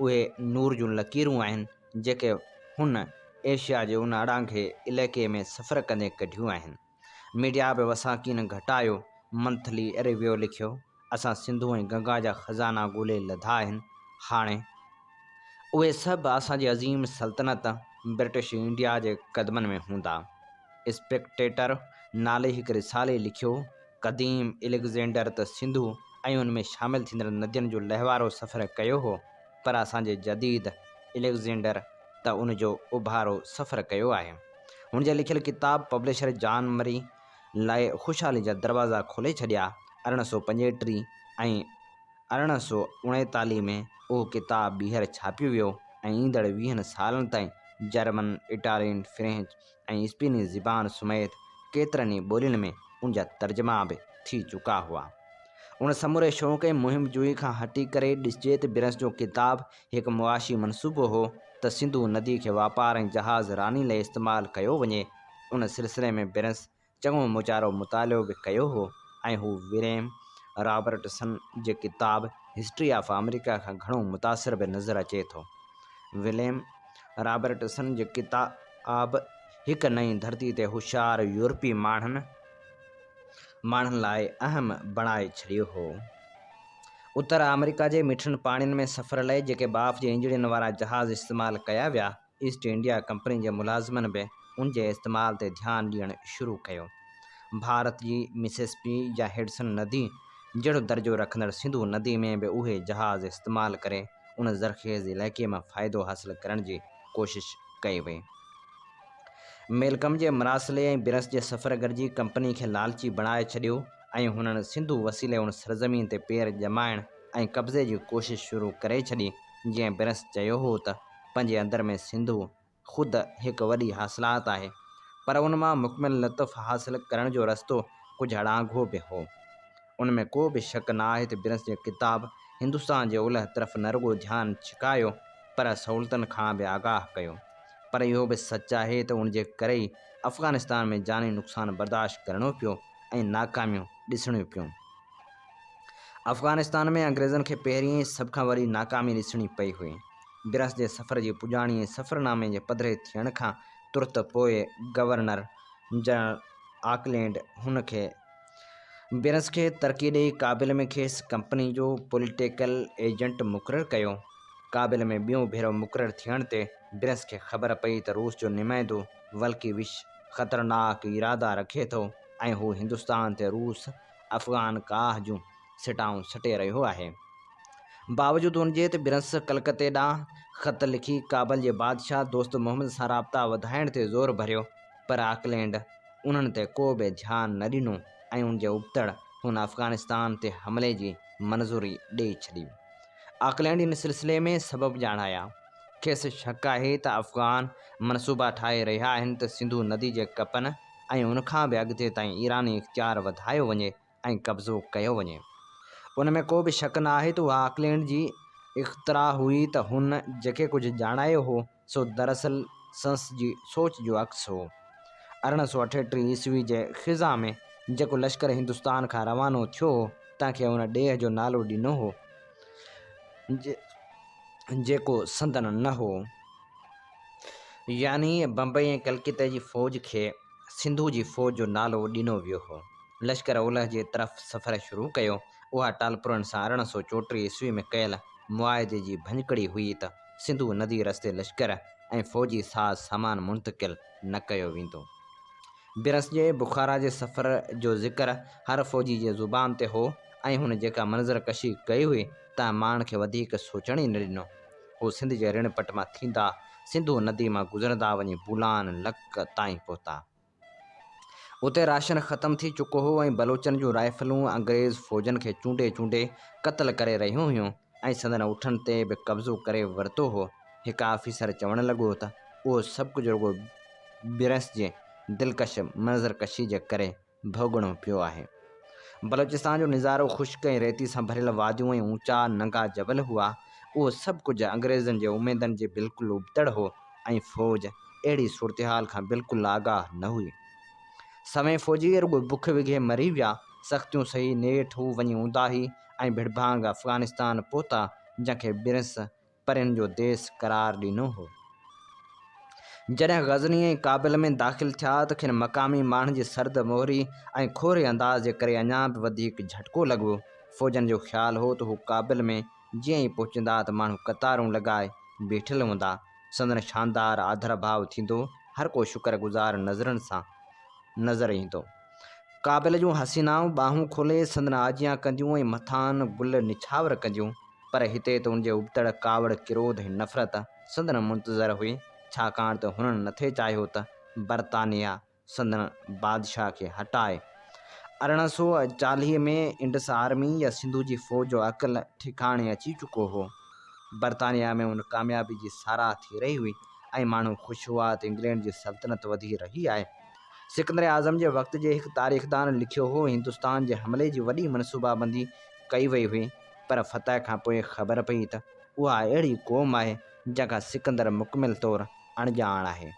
उहे नूर जूं लकीरूं आहिनि जेके हुन एशिया जे उन अड़ांगे इलाइक़े में सफ़र कंदे कढियूं आहिनि। मीडिया बि वसाकीन घटायो। मंथली रिव्यू लिखियो, असां सिंधु ऐं गंगा जा ख़ज़ाना ॻोल्हे लधा आहिनि, हाणे उहे सभु असांजी अज़ीम सल्तनत ब्रिटिश इंडिया जे क़दमनि में हूंदा। स्पेक्टेटर नाले हिकु रिसाले लिखियो, क़दीम एलेक्जेंडर त सिंधु ऐं उन में शामिलु थींदड़ नदियुनि जो लहिवारो सफ़र कयो हो, पर असांजे जदीद एलेक्जेंडर त उनजो उभारो सफ़र कयो आहे। हुन जे लिखियलु किताब पब्लिशर जॉन मरी लाइ ख़ुशहाली जा दरवाज़ा खोले छॾिया। 1835 ऐं 1839 में उहो किताब ॿीहर छापियो वियो ऐं ईंदड़ 20 सालनि ताईं जर्मन, इटालियन, फ्रेंच ऐं स्पेनी ज़बान समेत केतिरनि ई ॿोलियुनि में उनजा तर्जुमा बि थी चुका हुआ। उन समूरे शौक़ ऐं मुहिम जुई खां हटी करे ॾिसिजे त बिरंस जो किताब हिकु मुआशी मनसूबो हो त सिंधु नदी खे वापार ऐं जहाज़ रानी लाइ इस्तेमालु कयो वञे। उन सिलसिले में बिरंस चङो मुचारो मुतालियो बि कयो हो ऐं हू विलियम रॉबर्टसन जे किताब हिस्ट्री ऑफ अमेरिका खां घणो मुतासिर बि नज़र अचे थो। विलियम रॉबर्टसन जे किताब हिकु नई धरती ते होशियार यूरोपी माण्हुनि लाइ अहम बणाए छॾियो हो। उत्तर अमेरिका जे मिठनि पाणियुनि में सफ़र लाइ जेके बाफ़ जे इंजणनि वारा जहाज़ इस्तेमालु कया विया, ईस्ट इंडिया कंपनी जे मुलाज़िमनि बि उन जे इस्तेमाल ते ध्यानु ॾियणु शुरू कयो। भारत जी मिसिसिपी या हेडसन नदी जहिड़ो दर्जो रखंदड़ सिंधु नदी में बि उहे जहाज़ इस्तेमालु करे उन ज़रख़ेज़ इलाइक़े मां फ़ाइदो हासिलु करण जी कोशिश कई वई। मेलकम जे मरासिले ऐं बिरंस जे सफ़रगर जी कंपनी खे लालची बणाए छॾियो ऐं हुननि सिंधु वसीले उन सरज़मीन ते पेर ॼमाइण ऐं कब्ज़े जी कोशिश शुरू करे छॾी। जीअं बिरंस चयो हो त पंहिंजे अंदर में सिंधु ख़ुदि हिकु वॾी हासिलात आहे, पर उन मां मुकमिल लुत्फ़ हासिलु करण जो रस्तो कुझु अड़ांघो बि हो। उन में को बि शक न आहे त बिरंस जे किताब हिंदुस्तान जे ओलह तरफ़ न रुगो ध्यानु छिकायो पर सहूलियतुनि खां बि आगाह कयो। पर इहो बि सच आहे त उन जे करे ई अफ़गानिस्तान में जानी नुक़सानु बर्दाश्त करणो पियो ऐं नाकामियूं ॾिसणियूं पियूं। अफ़गानिस्तान में अंग्रेज़नि खे पहिरीं सभ खां वॾी नाकामी ॾिसणी पई हुई। बिरंस जे सफ़र जी पुॼाणी सफ़रनामे जे पधिरे थियण खां तुर्त पोइ गवर्नर जनरल ऑकलैंड बिरंस खे तरक़ी ॾेई काबिल में खेसि कंपनी जो पॉलिटिकल एजेंट मुक़ररु कयो। काबिल में ॿियों भेरो मुक़ररु थियण ते बिरंस खे ख़बर पई त रूस जो नुमाइंदो वल्कीविश ख़तरनाक इरादा रखे थो ऐं हू हिंदुस्तान ते रूस अफ़गान काह जूं सिटाऊं सटे रहियो आहे। बावजूदु उनजे त बिरंस कलकते ॾांहुं ख़त लिखी काबल जे बादशाह दोस्त मोहम्मद सां राब्ता वधाइण ते ज़ोर भरियो, पर ऑकलैंड उन्हनि ते को बि ध्यानु न ॾिनो ऐं उन जे उबतड़ हुन अफ़गानिस्तान ते हमले जी मंज़ूरी ॾेई छॾी। ऑकलैंड इन सिलसिले में सबब ॼाणाया। खेसि शक आहे त अफ़गान मनसूबा ठाहे रहिया आहिनि त सिंधु नदी जे कपनि ऐं उनखां बि अॻिते ताईं ईरानी इख़्तियार वधायो वञे ऐं कब्ज़ो कयो वञे। उन में को बि शक न आहे त उहा ऑकलैंड जी इख़्तिरा हुई त हुन जेके कुझु ॼाणायो हो सो दरअसल संस जी सोच जो अक्स हो। 1838 ईस्वी जे ख़िज़ा में जेको लश्कर हिंदुस्तान खां रवानो थियो हो तंहिंखे हुन ॾेह जो नालो ॾिनो हो जेको संदन न हो, यानी बम्बई ऐं कलकत्ते जी फ़ौज खे सिंधु जी फ़ौज जो नालो ॾिनो वियो हो। लश्कर ओलह जे तरफ़ सफ़र शुरू कयो। उहा टालपुरनि सां 1834 ईस्वी में कयल मुआहिदे जी भञकड़ी हुई त सिंधु नदी रस्ते लश्कर ऐं फ़ौजी साज़ सामान मुंतक़िल न कयो वेंदो। बिरस जे बुखारा जे सफ़र जो ज़िक्र हर फ़ौजी जे ज़ुबान ते हो ऐं हुन जेका मंज़र कशी कई हुई त माण्हुनि खे वधीक सोचण ई न ॾिनो। हू सिंध जे ऋण पट मां थींदा सिंधु नदी मां गुज़रंदा वञी बूलान लक ताईं पहुता। उते राशन ख़तमु थी चुको हो ऐं बलोचनि जूं राइफ़लूं अंग्रेज़ फ़ौजनि खे चूंडे चूंडे क़त्ल करे रहियूं हुयूं ऐं संदन उठनि ते बि कब्ज़ो करे वरितो हो। हिकु आफ़ीसर चवणु लॻो त उहो सभु कुझु रुॻो बिरस जे दिलकश मंज़रकशी जे करे भोगणो पियो आहे। बलोचिस्तान जो नज़ारो ख़ुश्क ऐं रेती सां भरियल वादियूं ऐं ऊचा नंगा जबल हुआ। उहो सभु कुझु अंग्रेज़नि जे उमेदनि जे बिल्कुलु उबतड़ हो ऐं फ़ौज अहिड़ी सूरतहाल खां बिल्कुलु आगाह न हुई। समय फ़ौजी रुॻो बुख विघे मरी विया। सख़्तियूं सही नेठि हू वञी ऊंदाही ऐं भिड़भांग अफ़गानिस्तान पहुता जंहिंखे बिरस परियुनि जो देस करार ॾिनो हो। जॾहिं ग़ज़नी ऐं काबिल में दाख़िल थिया त खेनि मक़ामी माण्हुनि जी सर्द मोहरी ऐं खोरे अंदाज़ जे करे अञा बि वधीक झटिको लॻो। फ़ौजनि जो ख़्यालु हो त हू काबिल में जीअं ई पहुचंदा त माण्हू कतारूं लॻाए बीठल हूंदा। संदन शानदार आदर भाव थींदो। हर को शुक्रगुज़ार नज़रनि सां नज़र ईंदो। काबिल जूं हसीनाऊं ॿाहूं खोले संदन आजियां कंदियूं ऐं मथान गुल निछावर कंदियूं। पर हिते त उनजे उबतड़ कावड़ किरोध ऐं नफ़रत संदन मुंतज़र हुई, छाकाणि त हुननि नथे चाहियो त बरतानिया संदन बादशाह खे हटाए। 1840 में इंडस आर्मी या सिंधु जी फ़ौज जो अकल ठिकाणे अची चुको हो। बरतानिया में उन कामयाबी जी साराह थी रही हुई ऐं माण्हू ख़ुशि हुआ त इंग्लैंड जी सल्तनत वधी रही आहे। सिकंदर आज़म जे वक़्त जे हिकु तारीख़दान लिखियो हो, हिंदुस्तान जे हमले जी वॾी मनसूबाबंदी कई वई हुई, पर फतह खां पोइ ख़बर पई त उहा अहिड़ी क़ौम आहे जंहिंखां सिकंदर मुकमिल तौरु अणॼाण आहे।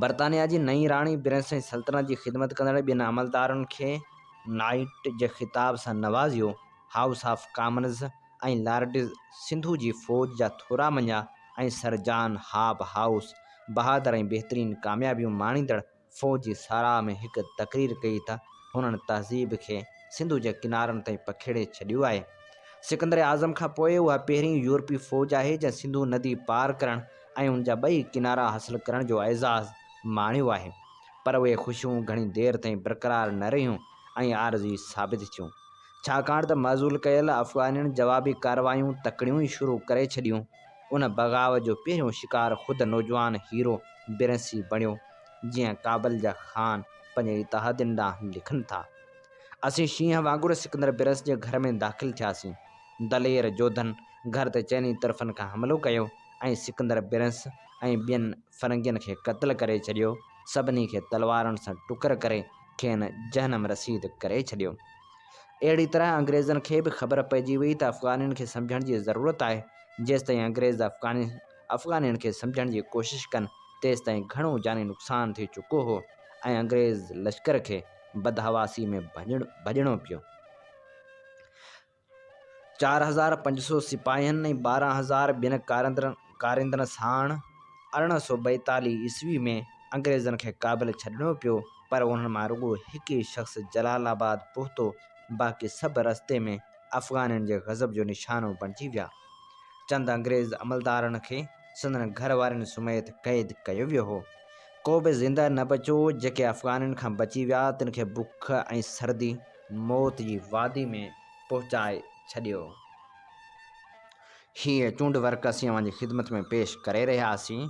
बरतानिया जी नई राणी बिरस ऐं सल्तनत जी ख़िदमत कंदड़ ॿियनि अमलदारनि खे नाइट जे ख़िताब सां नवाज़ियो। हाउस ऑफ कॉमन्स ऐं लॉर्ड्स सिंधु जी फ़ौज जा थोरा मञा ऐं सर जॉन हॉब हाउस बहादुर ऐं बहितरीन कामयाबियूं माणींदड़ फ़ौज जी साराह में हिकु तक़रीर कई त हुननि तहज़ीब खे सिंधु जे किनारनि ताईं पखेड़े छॾियो आहे। सिकंदर आज़म खां पोइ उहा पहिरीं यूरोपी फ़ौज आहे जंहिं सिंधु नदी पार करण ऐं उन जा ॿई किनारा हासिलु करण जो एज़ाज़ माणियो आहे। पर उहे ख़ुशियूं घणी देरि ताईं बरक़रार न रहियूं ऐं आरज़ी साबित थियूं, छाकाणि त मज़ूल कयल अफ़गानियुनि जवाबी कारवायूं तकड़ियूं ई शुरू करे छॾियूं। उन बग़ावत जो पहिरियों शिकार ख़ुदि नौजवान हीरो बिरसी बणियो। जीअं काबिल जा ख़ान पंहिंजे इतिहादियुनि ॾांहुं लिखनि था, असीं शींहं वांगुरु सिकंदर बिरस जे घर में दाख़िल थियासीं। दलेर जोधनि घर ते चइनी तरफ़नि खां हमिलो कयो ऐं सिकंदर बिरस ऐं ॿियनि फ़िरंगियुनि खे क़त्ल करे छॾियो। सभिनी खे तलवारुनि सां टुकर करे खेनि जहनम रसीद करे छॾियो। अहिड़ी तरह अंग्रेज़नि खे बि ख़बर पइजी वई त अफ़गानियुनि खे सम्झण जी ज़रूरत आहे। जेसिताईं अंग्रेज़ अफ़गानियुनि खे सम्झण जी कोशिशि कनि तेसिताईं घणो जानी नुक़सानु थी चुको हो ऐं अंग्रेज़ लश्कर खे बदहवासी में भॼणो पियो। 4500 सिपाहियनि ऐं 12,000 ॿियनि कारिंदनि साण 1842 ईस्वी में अंग्रेज़नि खे काबिल छॾिणो पियो, पर उन्हनि मां रुॻो हिकु ई शख़्स जलालाबाद पहुतो। बाक़ी सभु रस्ते में अफ़गानियुनि जे ग़ज़ब जो निशानो बणिजी विया। चंद अंग्रेज़ अमलदारनि खे संदन घर वारनि समेत क़ैद कयो वियो हो। को बि ज़िंदा न बचियो। जेके अफ़गानियुनि खां बची विया तिन खे बुख ऐं सर्दी मौत जी वादी में पहुचाए छॾियो। हीअ चूंड वर्क असीं अव्हांजी ख़िदमत में पेश करे रहियासीं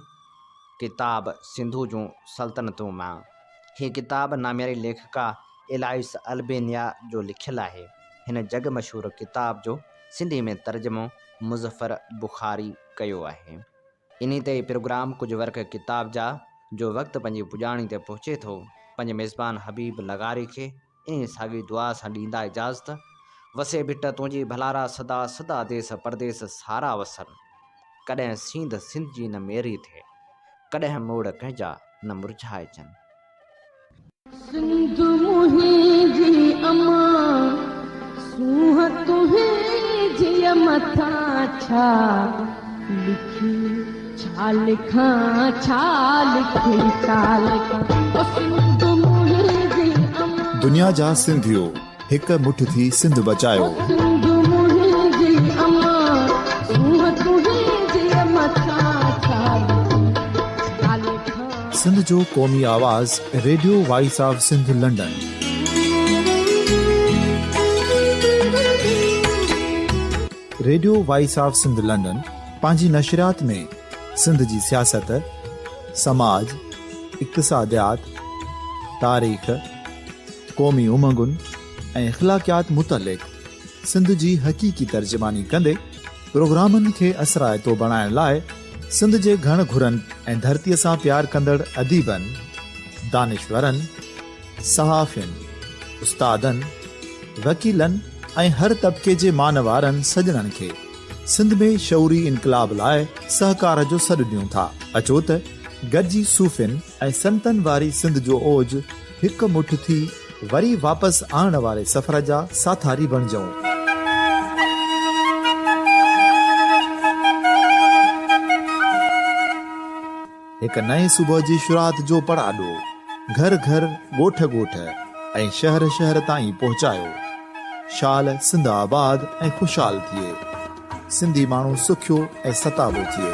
किताब सिंधु जूं सल्तनतूं मां। हीअ किताब नामियारी लेखिका एलाइस अल्बेनिया जो लिखियलु आहे। हिन जग मशहूरु किताब जो सिंधी में तर्जुमो मुज़फ़र बुख़ारी कयो आहे। इन ते प्रोग्राम कुझु वर्क किताब जा जो वक़्तु पंहिंजी पुॼाणी ते पहुचे थो, पंहिंजे मेज़बान हबीब लगारी खे इन साॻी दुआ सां ॾींदा इजाज़त। वसे भिट तुंहिंजी भलारा सदा सदा देस परदेस सारा वसर। कॾहिं सींध सिंध जी न मेरी थिए, कॾहिं मोड़ कंहिंजा न मुरझाइजनि। सिंध मुंहिंजी अमां सूंह तुंहिंजी मथां छा लिखी, छा लिखां छा लिखी, छा लिखां। सिंध मुंहिंजी अमां, दुनिया जा सिंधियो हिकु मुठ थी सिंध बचायो। सिंध मुंहिंजी अमां सूंह तुंहिंजी मथां छा लिखी, छा लिखां। सिंध जो क़ौमी आवाज़ radio voice of Sindh London. Radio voice of Sindh London पंहिंजी नशरियात में सिंध जी सियासत, समाज, इक़्तिसादियात, तारीख़, क़ौमी उमंगुनि ऐं इख़्लाक़ियात मुतलिक़ सिंध जी हक़ीक़ी तर्जुमानी कंदे प्रोग्रामनि खे असराइतो बणाइण लाइ सिंध जे घण घुरनि ऐं धरतीअ सां प्यार कंदड़ अदीबनि, दानिश्वरनि, सहाफ़ियुनि, उस्तादनि, वकीलनि ऐं हर तबिके जे मान वारनि सॼणनि खे सिंध में शऊरी इनक़लाब लाइ सहकार जो सॾु ॾियूं था। अचो त गॾिजी सूफ़ियुनि ऐं संतनि वारी सिंध जो ओज हिकु मुठ थी वरी वापसि आणण वारे सफ़र जा साथारी बणिजऊं। हिकु नए सुबुह जी शुरूआत जो पड़ाॾो घर घर, ॻोठ ॻोठ ऐं शहर शहर ताईं पहुचायो। शाल सिंध आबाद ऐं ख़ुशहाल थिए, सिंधी माण्हू सुखियो ऐं सताबो थिए।